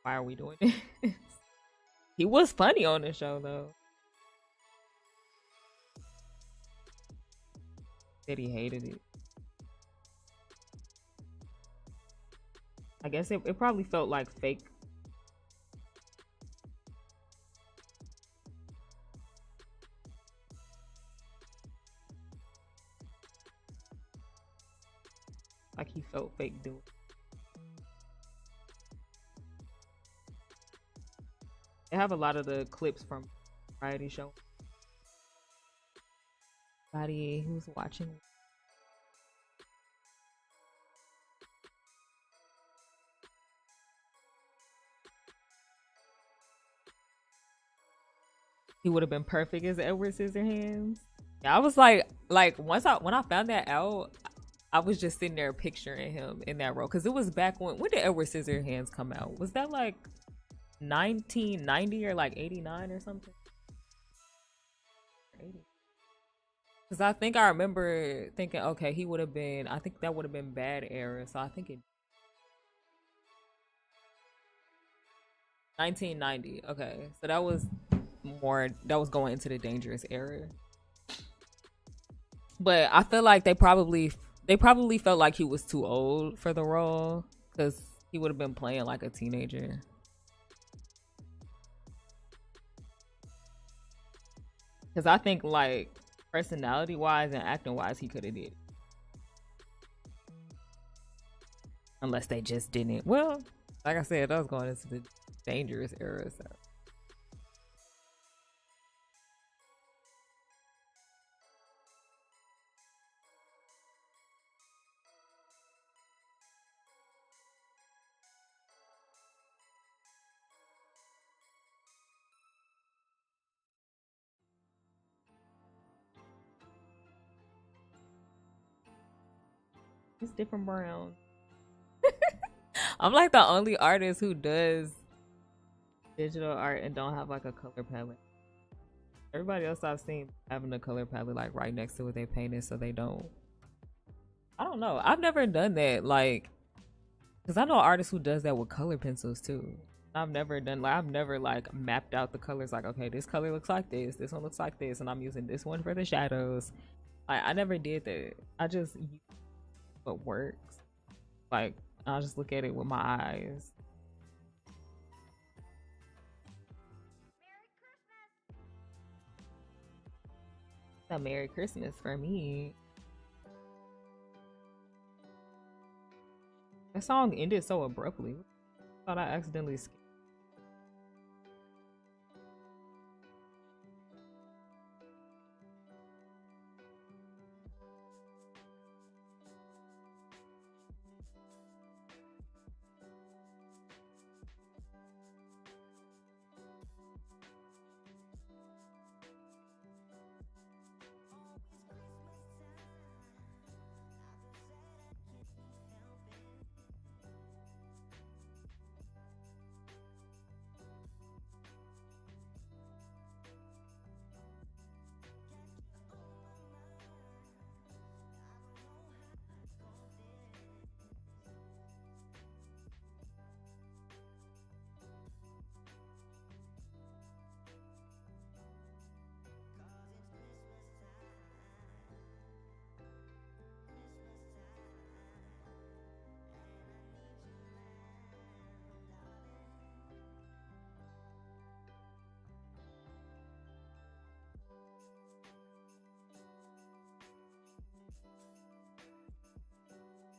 [SPEAKER 1] why are we doing this? He was funny on the show though. Said he hated it. I guess it probably felt like fake. Like he felt fake doing. They have a lot of the clips from variety show. Somebody who's watching. He would have been perfect as Edward Scissorhands. Yeah, I was like once when I found that out, I was just sitting there picturing him in that role because it was back when did Edward Scissorhands come out? Was that like 1990 or like 89 or something? 80. Because I think I remember thinking, okay, he would have been. I think that would have been Bad Era. So I think it 1990. Okay, so that was more. That was going into the Dangerous Era. But I feel like they probably felt like he was too old for the role because he would have been playing like a teenager. Because I think like personality wise and acting wise, he could have did. Unless they just didn't. Well, like I said, I was going into the Dangerous Era. So. It's different brown. I'm like the only artist who does digital art and don't have like a color palette. Everybody else I've seen having a color palette like right next to what they painted, so they don't. I don't know. I've never done that, like, because I know artists who does that with color pencils too. I've never like mapped out the colors. Like, okay, this color looks like this one looks like this, and I'm using this one for the shadows. I never did that. I just use what works. Like, I'll just look at it with my eyes. A Merry Christmas for me. That song ended so abruptly. I thought I accidentally skipped.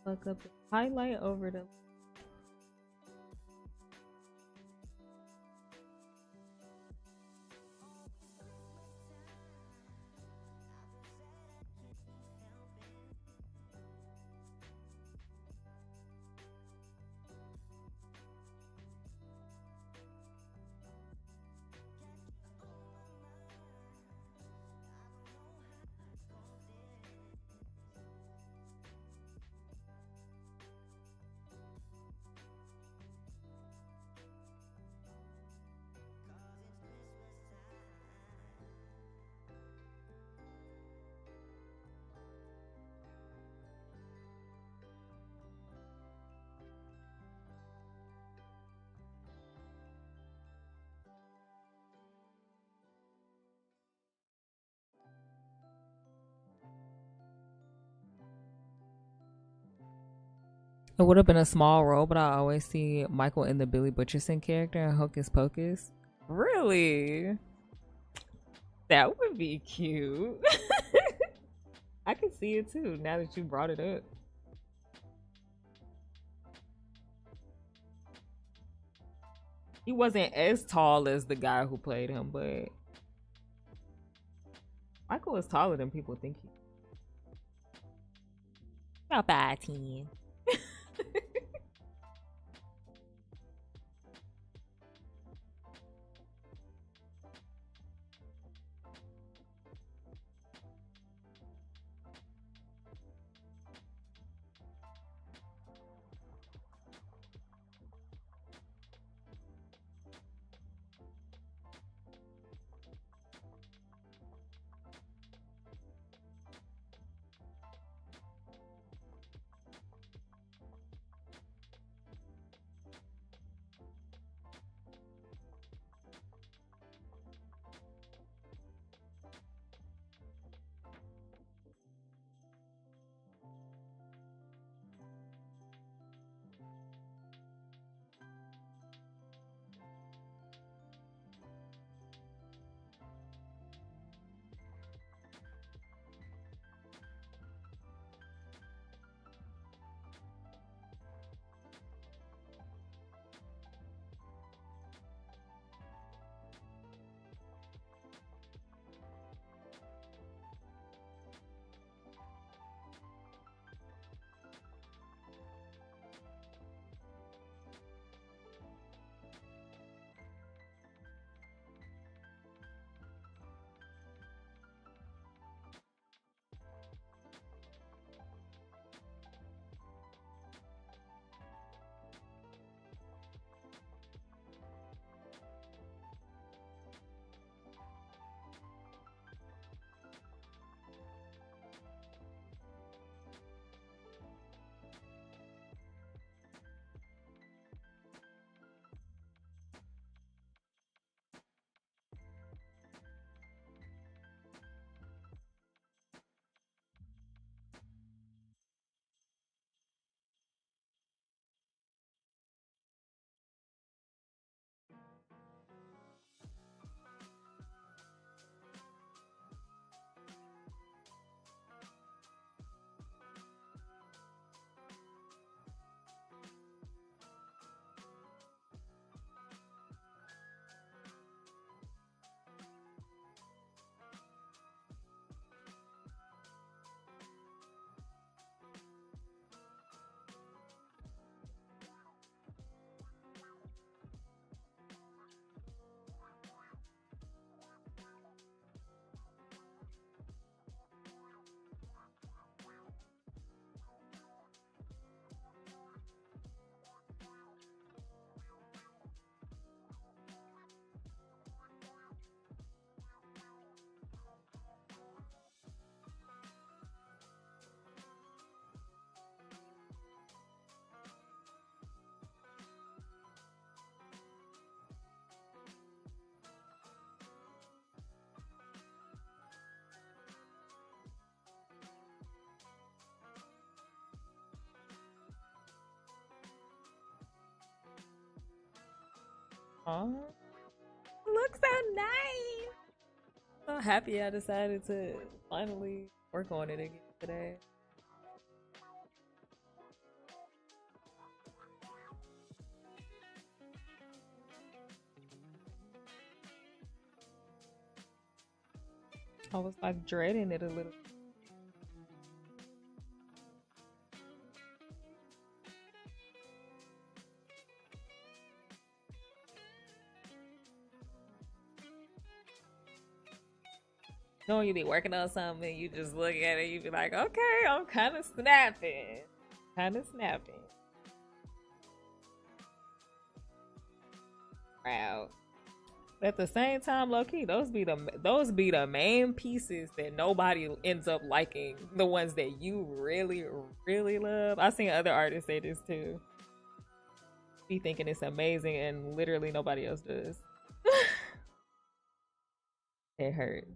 [SPEAKER 1] Fuck up the highlight over the It would have been a small role, but I always see Michael in the Billy Butcherson character in Hocus Pocus. Really? That would be cute. I can see it too now that you brought it up. He wasn't as tall as the guy who played him, but Michael is taller than people think he. About 5'10". Oh, looks so nice. So happy I decided to finally work on it again today. I was like dreading it a little. Knowing you be working on something, you just look at it, you be like, okay, I'm kind of snapping. Kind of snapping. Wow. At the same time, low key, those be the main pieces that nobody ends up liking. The ones that you really, really love. I've seen other artists say this too. Be thinking it's amazing and literally nobody else does. It hurts.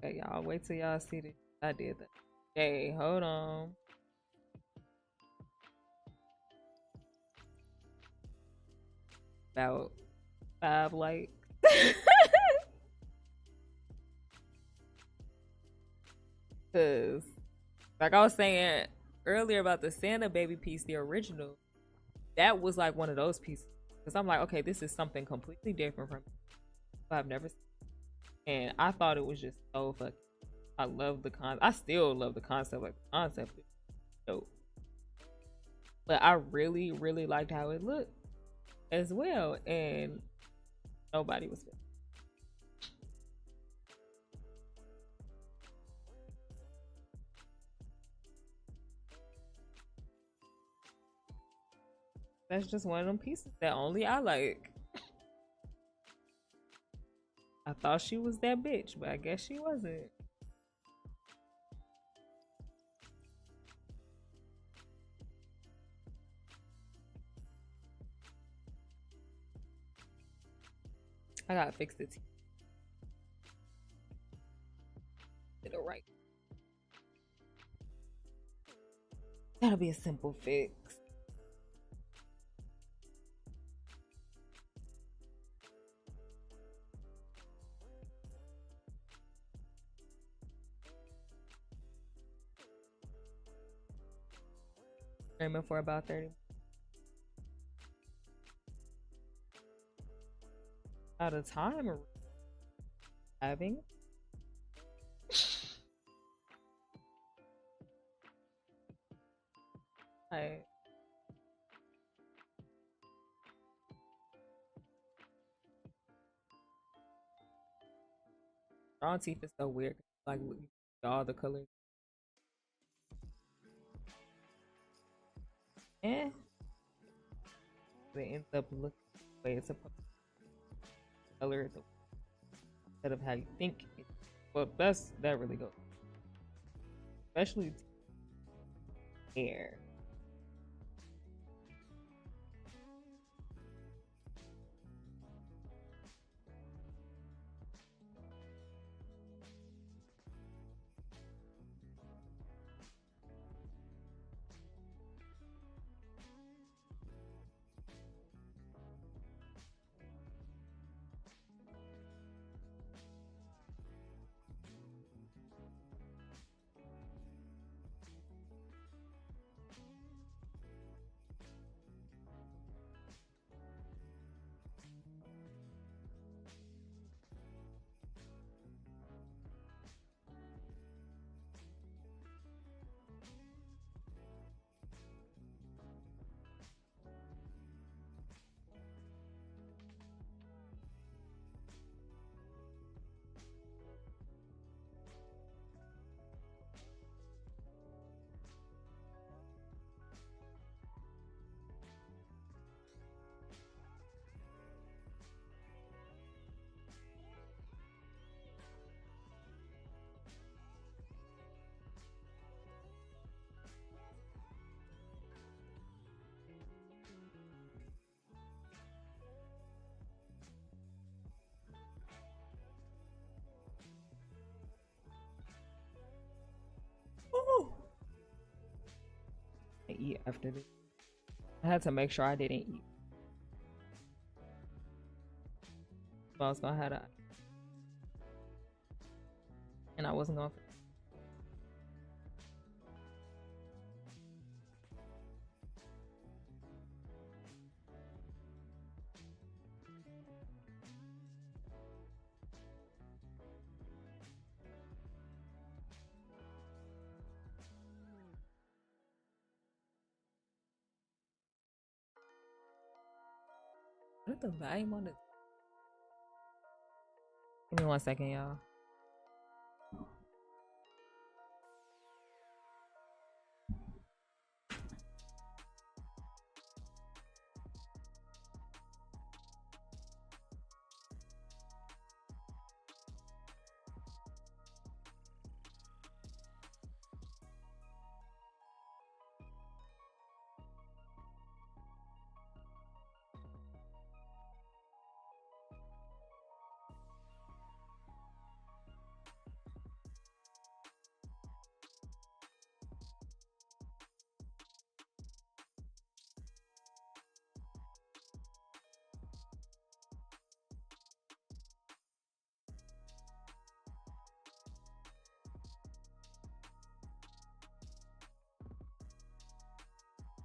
[SPEAKER 1] Okay, y'all wait till y'all see this. I did that. Hey, hold on. About 5 likes. Cause like I was saying earlier about the Santa baby piece, the original, that was like one of those pieces. Cause I'm like, okay, this is something completely different from I've never seen. And I thought it was just so fucking. I love the con. I still love the concept. Like the concept is dope. But I really, really liked how it looked as well, and nobody was. That's just one of them pieces that only I like. I thought she was that bitch, but I guess she wasn't. I gotta fix the teeth. Did it right. That'll be a simple fix. Streaming for about 30 out of time or having. Like, drawn teeth is so weird. Like all the colors. Eh. It ends up looking the way it's supposed to color instead of how you think it. Well, that really goes. Especially hair. Ooh. I eat after this. I had to make sure I didn't eat. So I was gonna have that, and I wasn't gonna. What the volume on it? Give me 1 second, y'all.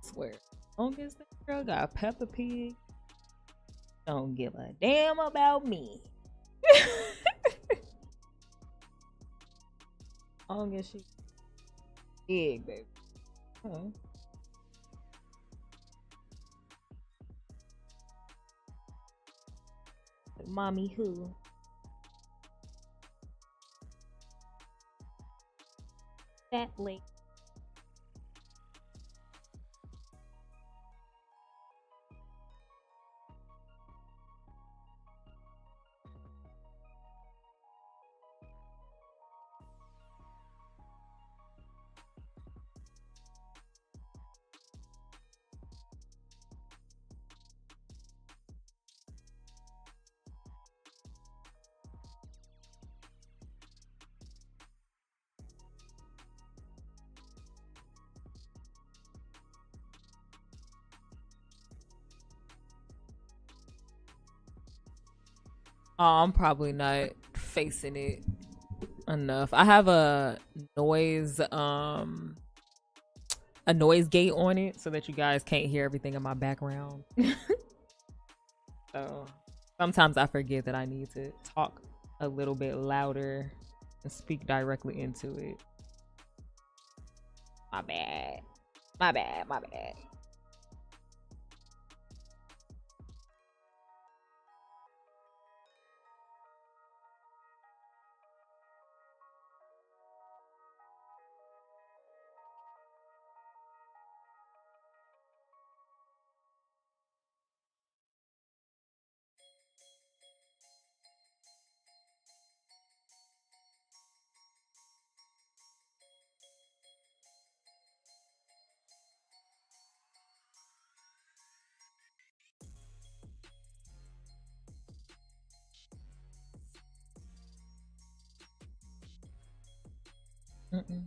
[SPEAKER 1] Swear. Long as that girl got Peppa Pig, don't give a damn about me. Long as she big, baby. Huh. Mommy who? That late. Oh, I'm probably not facing it enough. I have noise a noise gate on it so that you guys can't hear everything in my background. So sometimes I forget that I need to talk a little bit louder and speak directly into it. My bad. My bad. My bad. Mm-mm.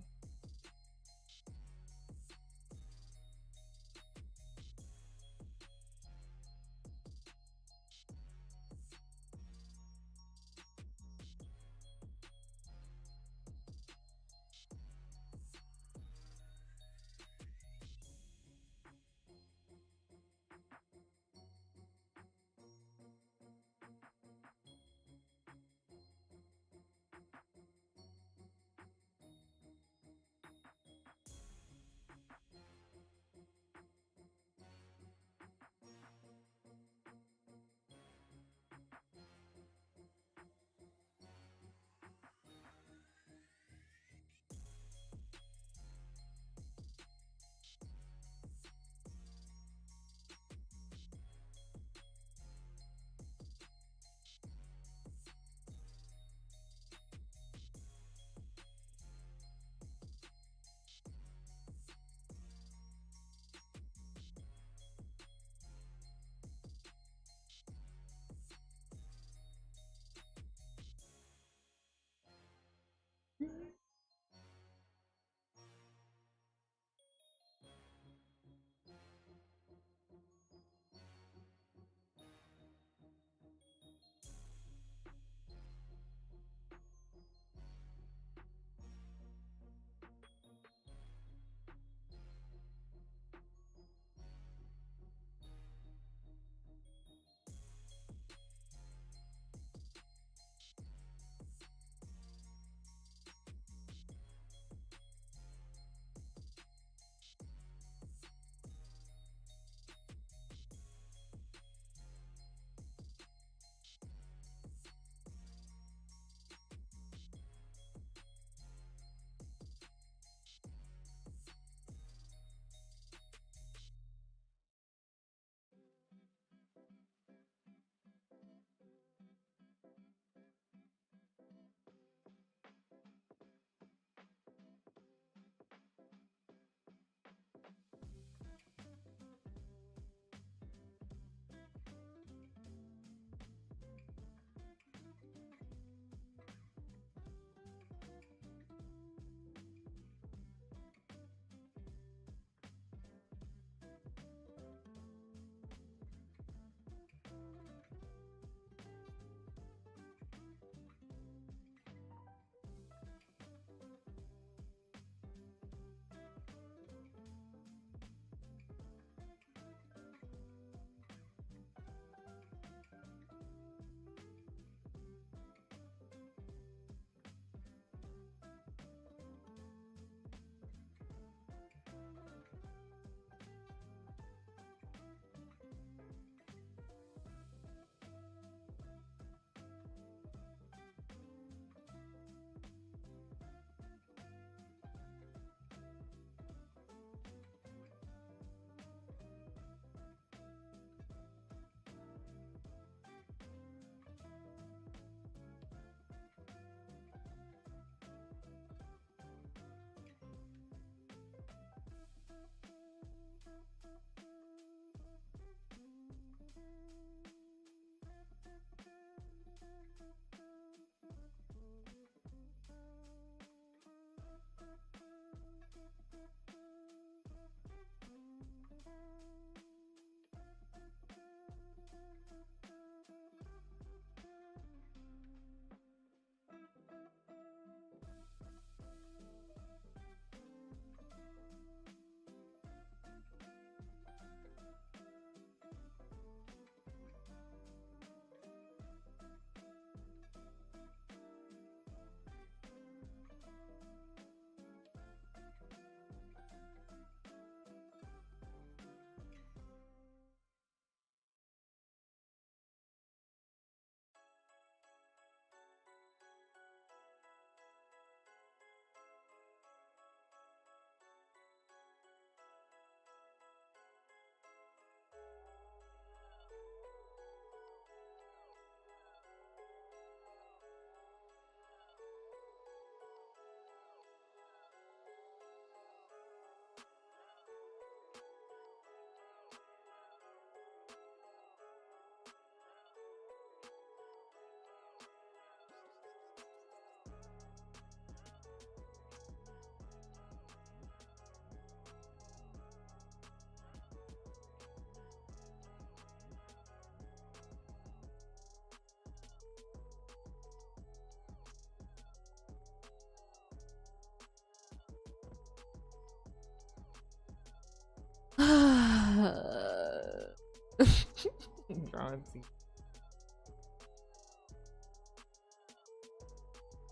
[SPEAKER 1] auntie.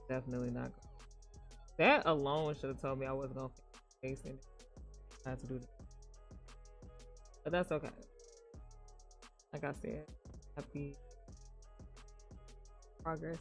[SPEAKER 1] Definitely not. That alone should have told me I wasn't gonna face it. I had to do that. But that's okay. Like I said, happy progress.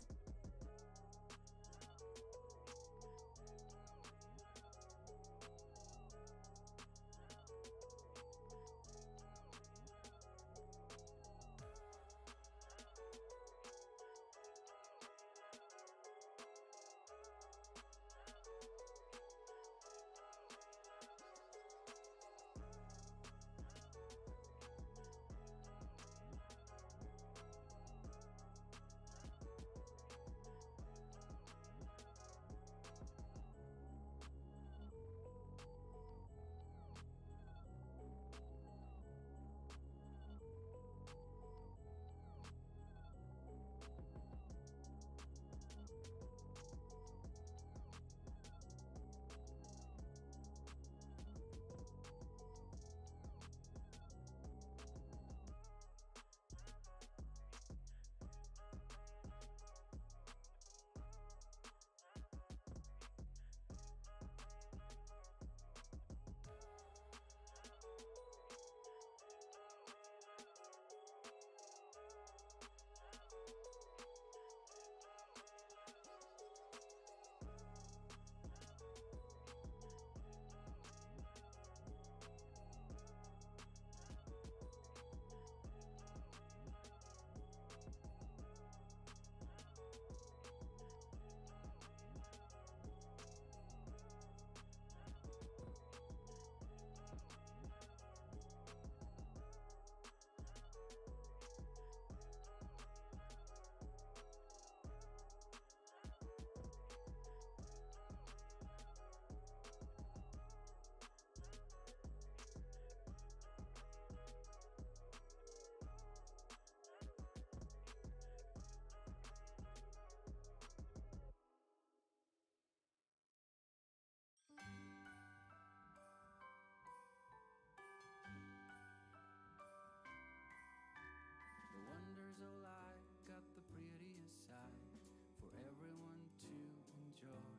[SPEAKER 2] Wonders of life got the prettiest side for everyone to enjoy.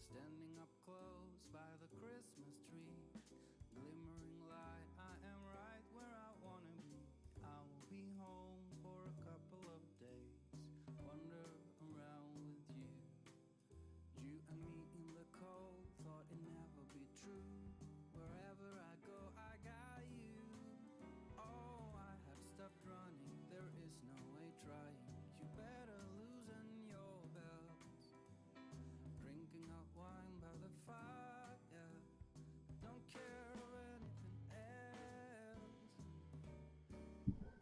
[SPEAKER 2] Standing up close by the Christmas tree, glimmering light, I am right where I wanna be. I will be home for a couple of days, wander around with you. You and me in the cold, thought it never be true. Wherever I go, I got you. Oh, I have stopped running, there is no way trying. You better loosen your belt. Drinking hot wine by the fire, don't care of anything else.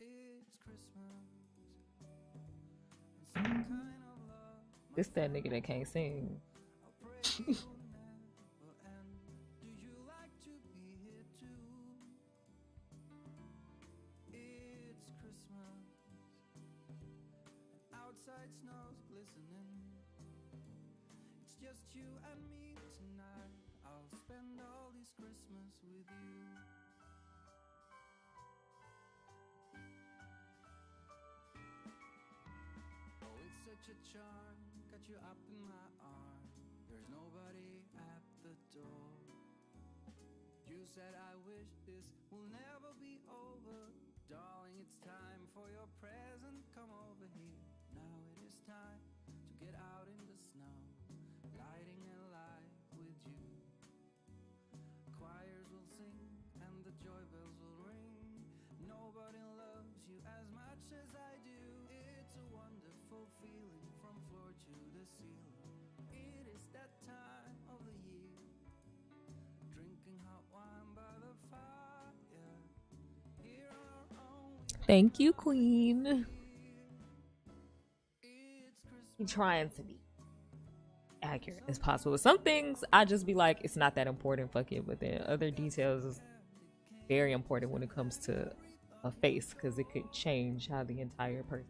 [SPEAKER 2] It's Christmas, and some kind of love.
[SPEAKER 1] This that nigga that can't sing.
[SPEAKER 2] I'll pray it will never end. Do you like to be here too? It's Christmas, and outside snow's glistening. It's just you and me tonight. I'll spend all this Christmas with you. Oh, it's such a charm, got you up in my arms. There's nobody at the door. You said I wish this will never be over. Darling, it's time for your present. Come over here. Now it is time to get out in the snow, lighting a light with you. Choirs will sing and the joy bells will ring. Nobody loves you as much as I do. It's a wonderful feeling from floor to the ceiling. It is that time of the year, drinking hot wine by the fire. Here on our own.
[SPEAKER 1] Thank you, Queen. I'm trying to be accurate as possible. Some things I just be like, it's not that important, fuck it. But then other details is very important when it comes to a face, because it could change how the entire person.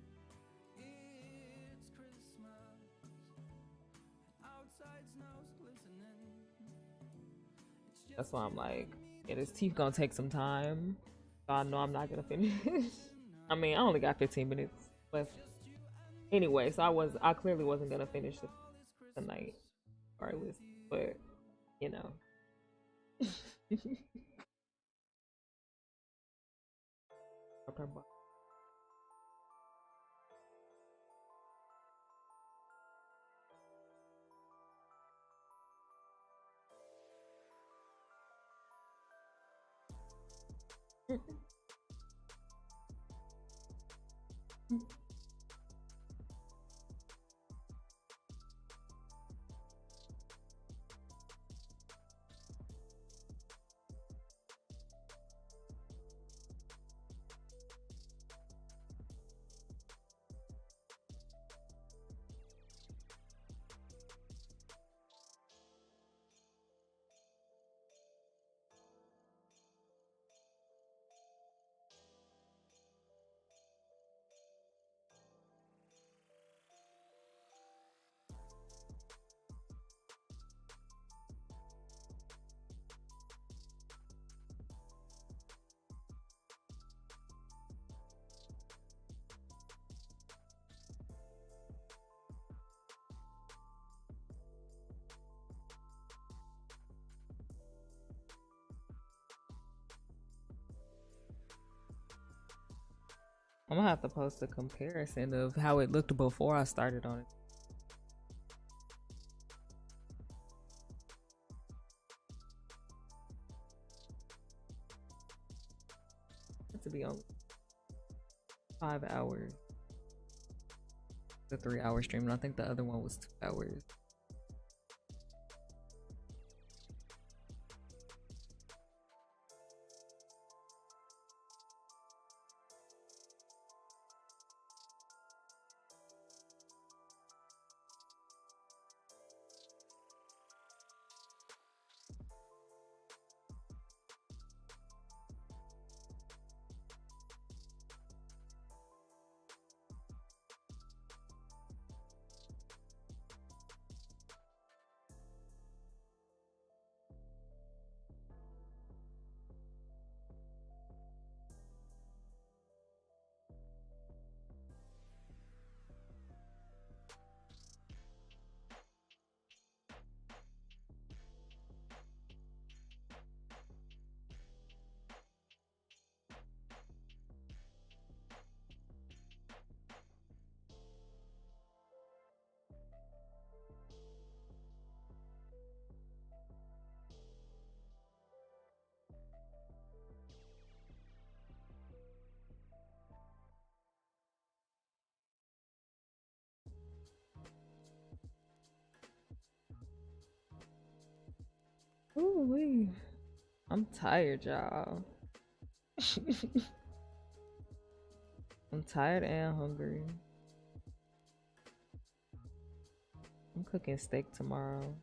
[SPEAKER 1] That's why I'm like, yeah, this teeth gonna take some time. So I know I'm not gonna finish. I mean, I only got 15 minutes left anyway, so I clearly wasn't gonna finish the night regardless. But you know, I'm gonna have to post a comparison of how it looked before I started on it. To be on 5 hours, the 3 hour stream, and I think the other one was 2 hours. Ooh, I'm tired, y'all. I'm tired and hungry. I'm cooking steak tomorrow.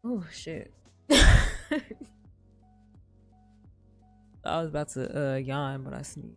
[SPEAKER 1] Oh shit. I was about to yawn, but I sneezed.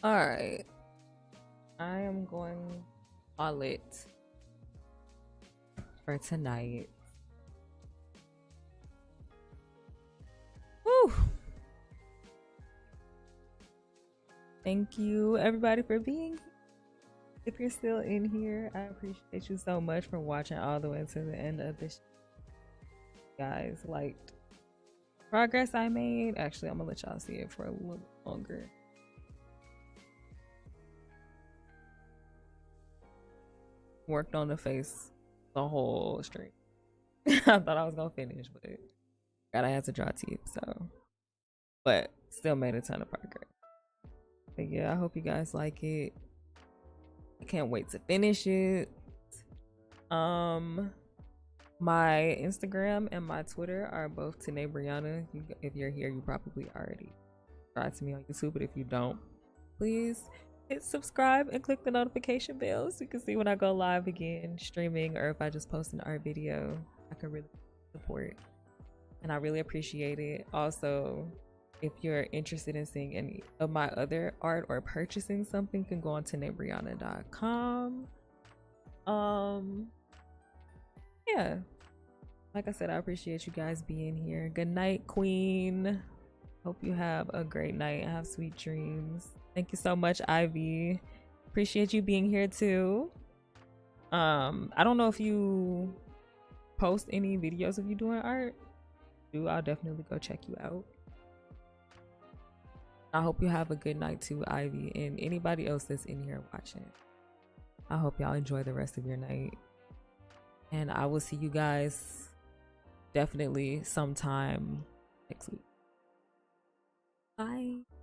[SPEAKER 1] All right. I am going to call it for tonight. Whew. Thank you, everybody, for being here. If you're still in here, I appreciate you so much for watching all the way to the end of this. Guys, liked progress I made. Actually, I'm gonna let y'all see it for a little longer. Worked on the face the whole stream. I thought I was gonna finish, but I had to draw teeth, so but still made a ton of progress. But yeah, I hope you guys like it. I can't wait to finish it. My Instagram and my Twitter are both Tanae Brianna. If you're here, you probably already subscribed to me on YouTube, but if you don't, please hit subscribe and click the notification bell so you can see when I go live again streaming, or if I just post an art video. I can really support, and I really appreciate it. Also, if you're interested in seeing any of my other art or purchasing something, you can go on to nabrianna.com. Yeah, like I said, I appreciate you guys being here. Good night, Queen. Hope you have a great night. Have sweet dreams. Thank you so much, Ivy. Appreciate you being here too. I don't know if you post any videos of you doing art. I'll definitely go check you out. I hope you have a good night too, Ivy, and anybody else that's in here watching. I hope y'all enjoy the rest of your night. And I will see you guys definitely sometime next week. Bye.